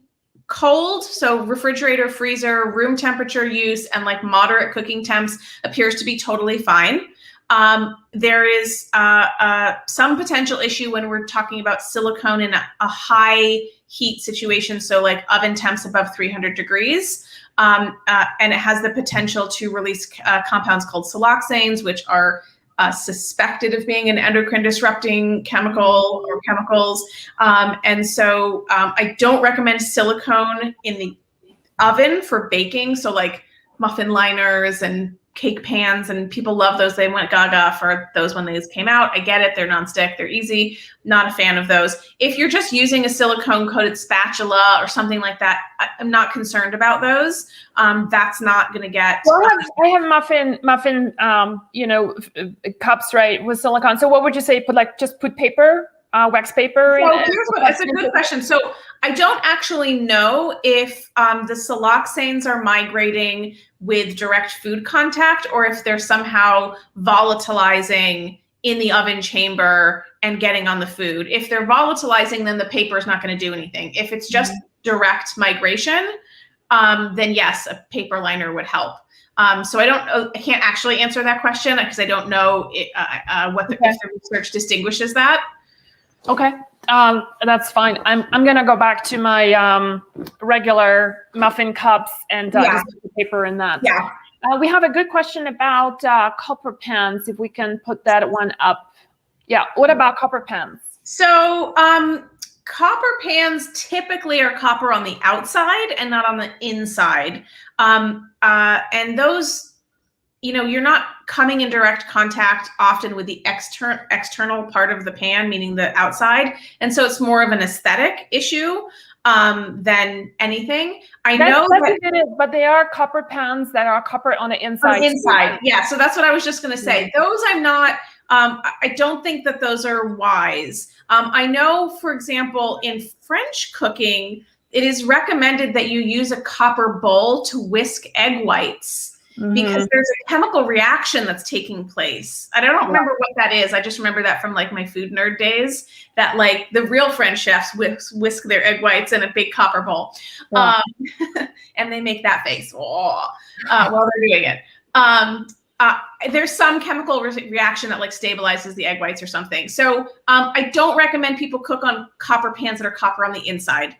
cold, so refrigerator, freezer, room temperature use, and like moderate cooking temps appears to be totally fine. There is some potential issue when we're talking about silicone in a high heat situation, so like oven temps above 300 degrees, and it has the potential to release compounds called siloxanes, which are suspected of being an endocrine disrupting chemical or chemicals. And so I don't recommend silicone in the oven for baking. So like muffin liners and cake pans, and people love those. They went gaga for those when these came out. I get it. They're nonstick. They're easy. Not a fan of those. If you're just using a silicone coated spatula or something like that, I'm not concerned about those. That's not going to get. Well, I have muffin, cups, right, with silicone. So what would you say? Just put paper, wax paper. That's a good question. So I don't actually know if the siloxanes are migrating with direct food contact, or if they're somehow volatilizing in the oven chamber and getting on the food. If they're volatilizing, then the paper is not going to do anything. If it's just direct migration, then yes, a paper liner would help. So I can't actually answer that question because I don't know if the research distinguishes that. Okay, that's fine. I'm gonna go back to my regular muffin cups and just put the paper in that. Yeah. We have a good question about copper pans. If we can put that one up. Yeah. What about copper pans? So copper pans typically are copper on the outside and not on the inside. And those, you're not coming in direct contact often with the external part of the pan, meaning the outside. And so it's more of an aesthetic issue than anything. But they are copper pans that are copper on the inside. On the inside, yeah. So that's what I was just going to say. Those I'm not. I don't think that those are wise. I know, for example, in French cooking, it is recommended that you use a copper bowl to whisk egg whites because there's a chemical reaction that's taking place. I don't remember what that is. I just remember that from like my food nerd days, that like the real French chefs whisk their egg whites in a big copper bowl. Yeah. And they make that face while they're doing it. There's some chemical reaction that like stabilizes the egg whites or something. So I don't recommend people cook on copper pans that are copper on the inside.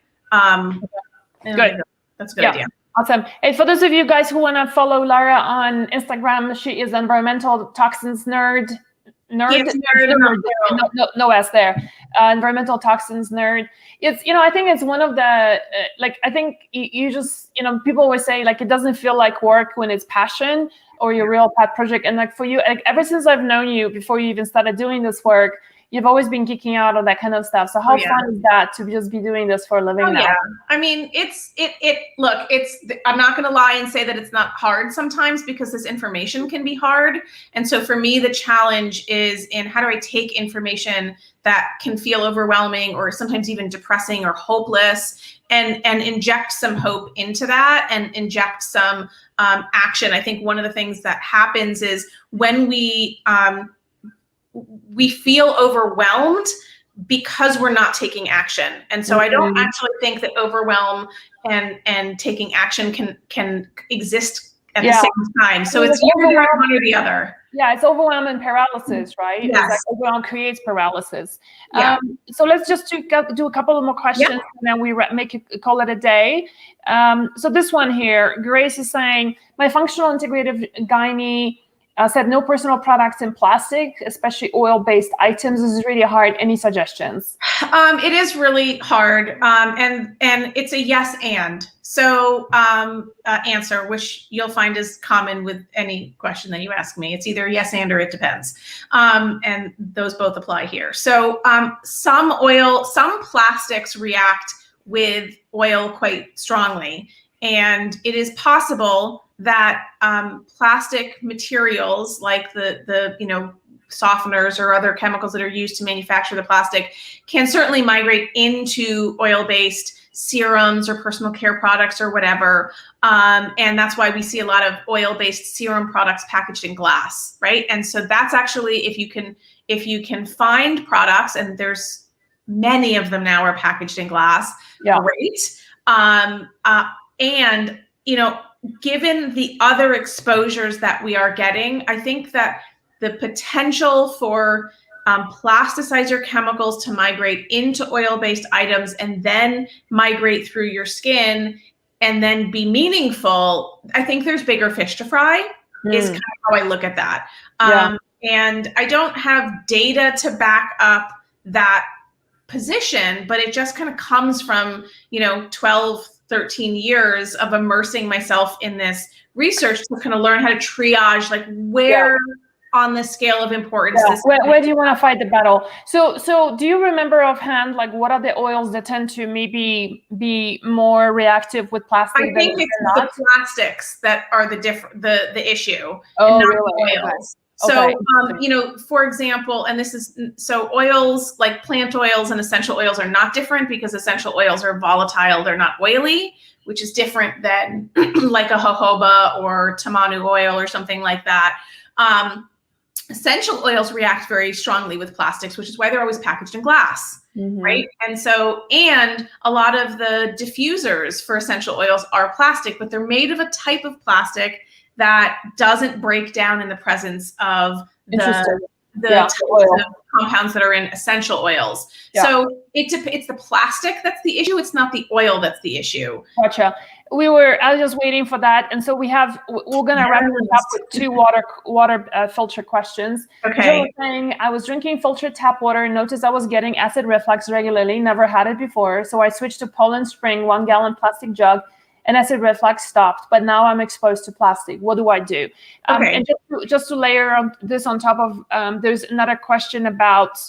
Good. That's a good idea. Awesome. And for those of you guys who want to follow Lara on Instagram, she is environmental toxins nerd. Yes, no S there. Environmental toxins nerd. It's, I think it's one of the, I think you just, people always say like, it doesn't feel like work when it's passion or your real pet project. And like for you, like ever since I've known you, before you even started doing this work, you've always been geeking out on that kind of stuff. So how fun is that to just be doing this for a living now? Yeah. I mean, I'm not going to lie and say that it's not hard sometimes because this information can be hard. And so for me, the challenge is in how do I take information that can feel overwhelming or sometimes even depressing or hopeless and inject some hope into that and inject some action. I think one of the things that happens is when we feel overwhelmed because we're not taking action. And so I don't actually think that overwhelm and taking action can exist at the same time. So it's either one or the other. Yeah, it's overwhelm and paralysis, right? Yes. It's like overwhelm creates paralysis. Yeah. So let's just do a couple of more questions and then we call it a day. So this one here, Grace is saying, my functional integrative gynae said no personal products in plastic, especially oil-based items. This is really hard. Any suggestions? It is really hard. And it's a yes and. So answer, which you'll find is common with any question that you ask me. It's either yes and or it depends. And those both apply here. So some plastics react with oil quite strongly. And it is possible that plastic materials like the softeners or other chemicals that are used to manufacture the plastic can certainly migrate into oil-based serums or personal care products or whatever. And that's why we see a lot of oil-based serum products packaged in glass, right? And so that's actually, if you can find products, and there's many of them now are packaged in glass, great. And given the other exposures that we are getting, I think that the potential for plasticizer chemicals to migrate into oil-based items and then migrate through your skin and then be meaningful, I think there's bigger fish to fry, is kind of how I look at that. And I don't have data to back up that position, but it just kind of comes from, 12, 13 years of immersing myself in this research to kind of learn how to triage, like where on the scale of importance. Where do you want to fight the battle? So do you remember offhand, like what are the oils that tend to maybe be more reactive with plastic? I think it's the plastics that are the issue. Oh, and not really? the oils. So, for example, and this is, so oils like plant oils and essential oils are not different because essential oils are volatile. They're not oily, which is different than like a jojoba or tamanu oil or something like that. essential oils react very strongly with plastics, which is why they're always packaged in glass, right? And so, and a lot of the diffusers for essential oils are plastic, but they're made of a type of plastic that doesn't break down in the presence of the types of compounds that are in essential oils. Yeah. So it's the plastic that's the issue. It's not the oil that's the issue. Gotcha. I was just waiting for that. And so we're going to wrap this up with two water filter questions. Okay. Jill was saying, I was drinking filtered tap water and noticed I was getting acid reflux regularly. Never had it before. So I switched to Poland Spring 1 gallon plastic jug and acid reflux stopped, but now I'm exposed to plastic. What do I do? Okay. And just to layer this on top of, there's another question about,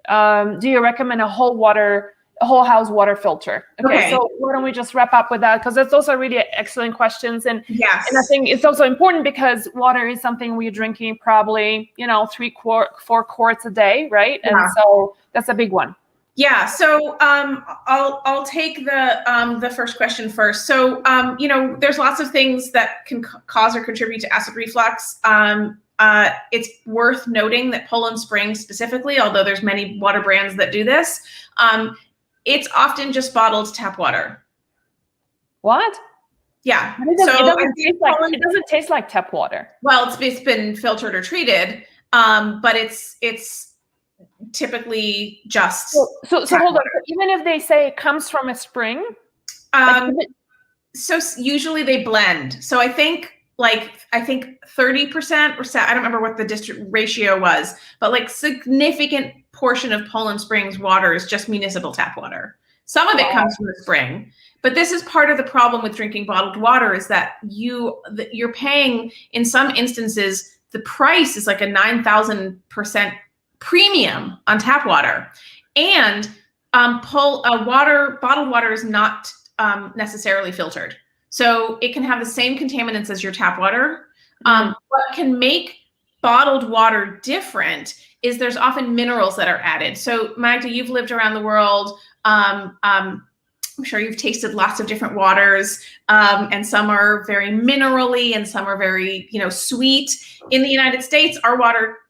do you recommend a whole house water filter? Okay. So why don't we just wrap up with that? Because that's also really excellent questions. And, yes. And I think it's also important because water is something we're drinking probably, 4 quarts a day, right? Yeah. And so that's a big one. Yeah. So I'll take the first question first. So there's lots of things that can cause or contribute to acid reflux. It's worth noting that Poland Spring specifically, although there's many water brands that do this, it's often just bottled tap water. What? Yeah. It doesn't taste like tap water. Well, it's been filtered or treated, but it's typically just so hold on. Even if they say it comes from a spring, so usually they blend. So I think 30%, or I don't remember what the district ratio was, but like significant portion of Poland Springs water is just municipal tap water. Some of it comes from the spring, but this is part of the problem with drinking bottled water is that you're paying, in some instances, the price is like a 9,000% premium on tap water, and bottled water is not necessarily filtered, so it can have the same contaminants as your tap water. What can make bottled water different is there's often minerals that are added. So Magda, you've lived around the world. I'm sure you've tasted lots of different waters, and some are very minerally and some are very sweet. In the United States, our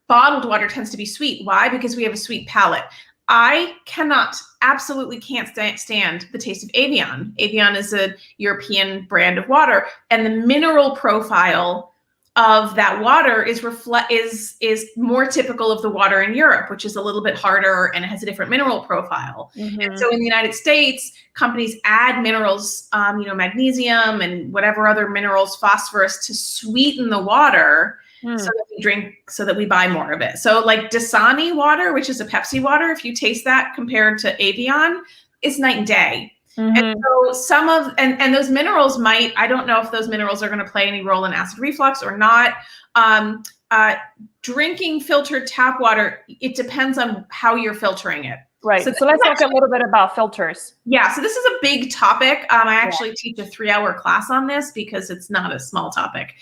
bottled water tends to be sweet. Why? Because we have a sweet palate. I absolutely can't stand the taste of Evian. Evian is a European brand of water, and the mineral profile of that water is more typical of the water in Europe, which is a little bit harder and it has a different mineral profile. And so in the United States, companies add minerals, magnesium and whatever other minerals, phosphorus, to sweeten the water. So that we buy more of it. So like Dasani water, which is a Pepsi water, if you taste that compared to Evian, it's night and day. And so and those minerals I don't know if those minerals are going to play any role in acid reflux or not. Drinking filtered tap water, it depends on how you're filtering it. Right. So let's talk a little bit about filters. Yeah. So this is a big topic. I actually teach a 3-hour class on this because it's not a small topic.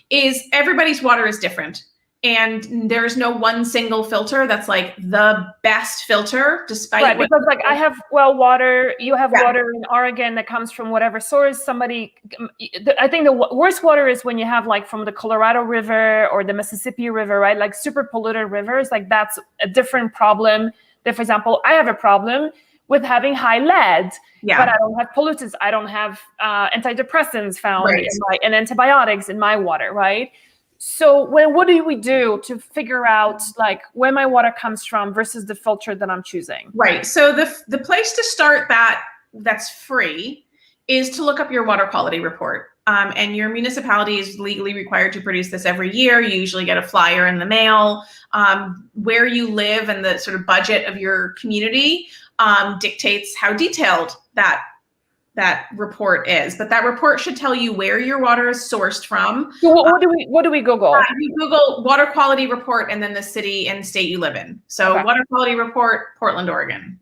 Is everybody's water is different. And there's no one single filter that's like the best filter, despite because like I have well water, you have water in Oregon that comes from whatever source. I think the worst water is when you have like from the Colorado River or the Mississippi River, right? Like super polluted rivers. Like that's a different problem. That, for example, I have a problem with having high lead, but I don't have pollutants. I don't have antidepressants found and antibiotics in my water, right? So what do we do to figure out like where my water comes from versus the filter that I'm choosing? Right. So the place to start that's free is to look up your water quality report. And your municipality is legally required to produce this every year. You usually get a flyer in the mail. Where you live and the sort of budget of your community dictates how detailed that report is, but that report should tell you where your water is sourced from. So what do we Google? You Google water quality report and then the city and state you live in. So water quality report, Portland, Oregon.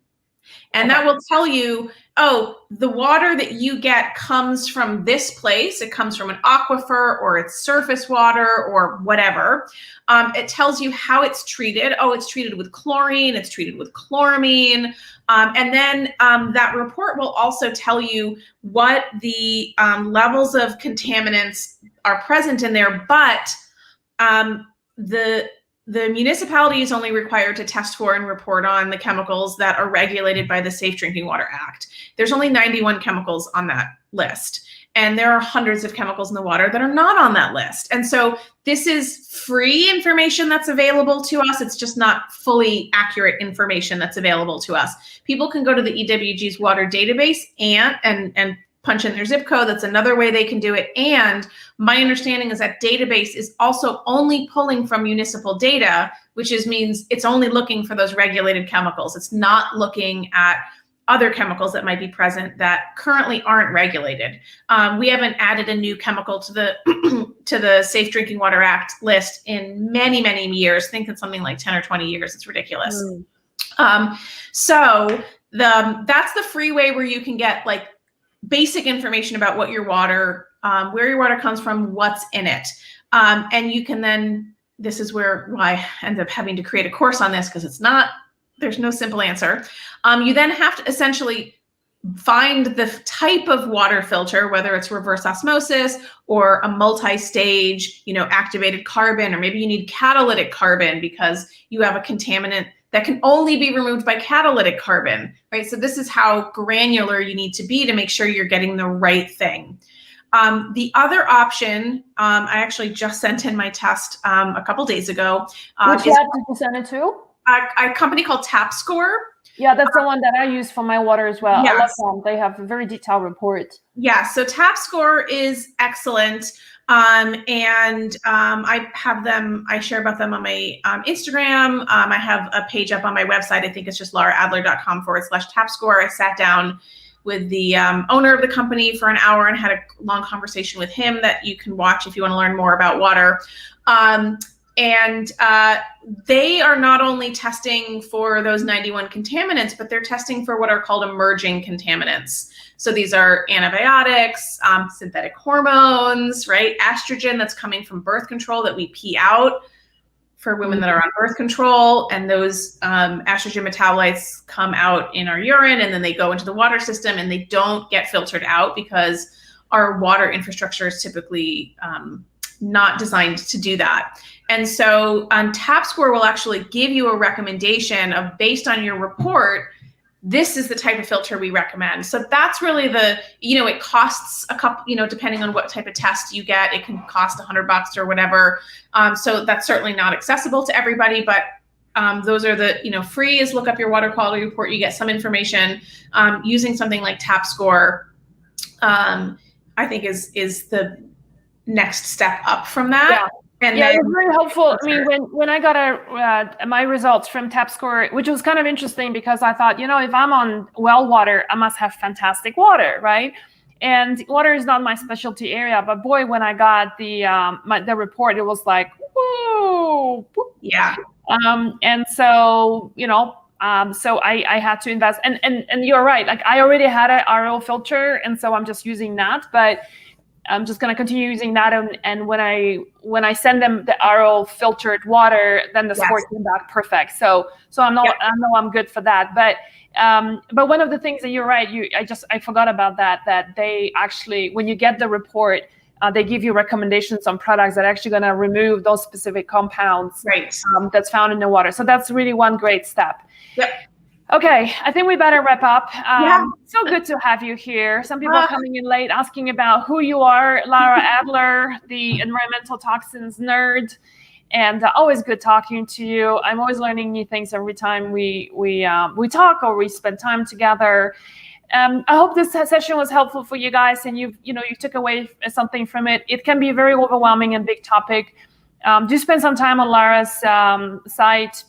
And that will tell you, the water that you get comes from this place. It comes from an aquifer or it's surface water or whatever. It tells you how it's treated. It's treated with chlorine. It's treated with chloramine. And then that report will also tell you what the levels of contaminants are present in there. But the municipality is only required to test for and report on the chemicals that are regulated by the Safe Drinking Water Act. There's only 91 chemicals on that list. And there are hundreds of chemicals in the water that are not on that list. And so this is free information that's available to us. It's just not fully accurate information that's available to us. People can go to the EWG's water database and punch in their zip code. That's another way they can do it. And my understanding is that database is also only pulling from municipal data, which means it's only looking for those regulated chemicals. It's not looking at other chemicals that might be present that currently aren't regulated. We haven't added a new chemical to the to the Safe Drinking Water Act list in many, many years. I think it's something like 10 or 20 years. It's ridiculous. So that's the free way where you can get like basic information about what your water, where your water comes from, what's in it. And you can then, this is where I end up having to create a course on this because there's no simple answer. You then have to essentially find the type of water filter, whether it's reverse osmosis or a multi-stage, activated carbon, or maybe you need catalytic carbon because you have a contaminant that can only be removed by catalytic carbon, right? So this is how granular you need to be to make sure you're getting the right thing. The other option, I actually just sent in my test a couple days ago. Which lab did you send it to? A company called TapScore. Yeah, that's the one that I use for my water as well. Yes. I love them. They have a very detailed report. Yeah, so TapScore is excellent. I have them, I share about them on my Instagram. I have a page up on my website. I think it's just laraadler.com/TapScore. I sat down with the owner of the company for an hour and had a long conversation with him that you can watch if you want to learn more about water. They are not only testing for those 91 contaminants, but they're testing for what are called emerging contaminants. So these are antibiotics, synthetic hormones, right? Estrogen that's coming from birth control that we pee out for women that are on birth control. And those estrogen metabolites come out in our urine and then they go into the water system and they don't get filtered out because our water infrastructure is typically not designed to do that. And so TapScore will actually give you a recommendation of, based on your report, this is the type of filter we recommend. So that's really it costs a couple, depending on what type of test you get, it can cost $100 or whatever. So that's certainly not accessible to everybody, but those are the, free is look up your water quality report. You get some information using something like TapScore. I think is the next step up from that. Yeah. And yeah, it's very helpful. I mean, when I got my results from TapScore, which was kind of interesting because I thought, if I'm on well water, I must have fantastic water, right? And water is not my specialty area, but boy, when I got the report, it was like, whoa, yeah. And so so I had to invest, and you're right. Like I already had an RO filter, and so I'm just using that, but I'm just going to continue using that. And when I send them the RO filtered water, then the score came back perfect. So I know I'm good for that. But one of the things that you're right, I forgot about that they actually, when you get the report, they give you recommendations on products that are actually going to remove those specific compounds that's found in the water. So that's really one great step. Yep. Okay, I think we better wrap up. So good to have you here. Some people are coming in late asking about who you are, Lara Adler, the environmental toxins nerd, and always good talking to you. I'm always learning new things every time we talk or we spend time together. I hope this session was helpful for you guys, and you took away something from it. It can be a very overwhelming and big topic. Do spend some time on Lara's site.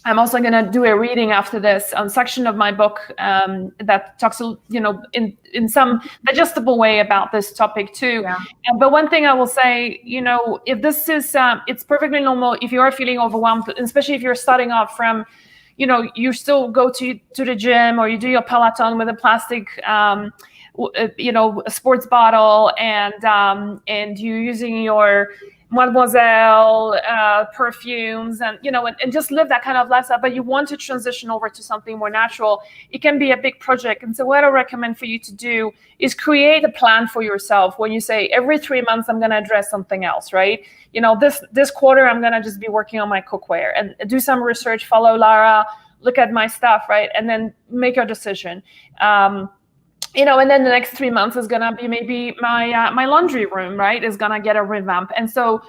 I'm also going to do a reading after this section of my book that talks, in some digestible way about this topic too. Yeah. But one thing I will say, if this is, it's perfectly normal if you are feeling overwhelmed, especially if you're starting off from, you still go to the gym or you do your Peloton with a plastic, a sports bottle, and you're using your Mademoiselle, perfumes, and and just live that kind of lifestyle, but you want to transition over to something more natural, it can be a big project. And so what I recommend for you to do is create a plan for yourself. When you say every 3 months I'm going to address something else, right? This quarter I'm going to just be working on my cookware, and do some research, follow Lara, look at my stuff, right? And then make your decision. And then the next 3 months is gonna be maybe my laundry room, right? Is gonna get a revamp, and so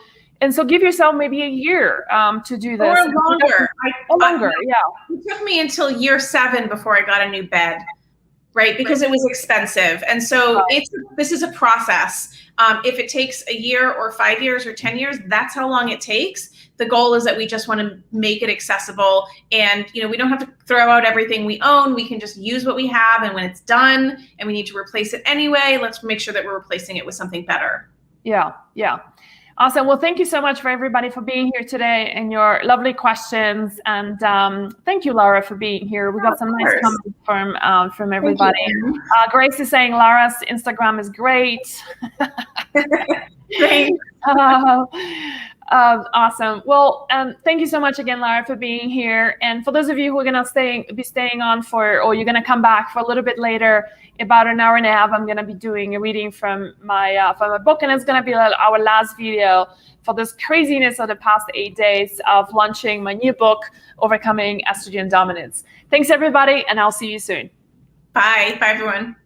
give yourself maybe a year to do this. Or longer. Yeah. It took me until year 7 before I got a new bed, right? Because it was expensive, and so this is a process. If it takes a year or 5 years or 10 years, that's how long it takes. The goal is that we just want to make it accessible, and we don't have to throw out everything we own. We can just use what we have, and when it's done and we need to replace it anyway, let's make sure that we're replacing it with something better. Yeah. Awesome. Well, thank you so much for everybody for being here today and your lovely questions. And thank you, Lara, for being here. We got some nice comments from everybody. Grace is saying Lara's Instagram is great. Thanks. Awesome. Well, thank you so much again, Lara, for being here. And for those of you who are going to be staying on or you're going to come back for a little bit later, about an hour and a half, I'm going to be doing a reading from my book, and it's going to be our last video for this craziness of the past 8 days of launching my new book, Overcoming Estrogen Dominance. Thanks, everybody, and I'll see you soon. Bye. Bye, everyone.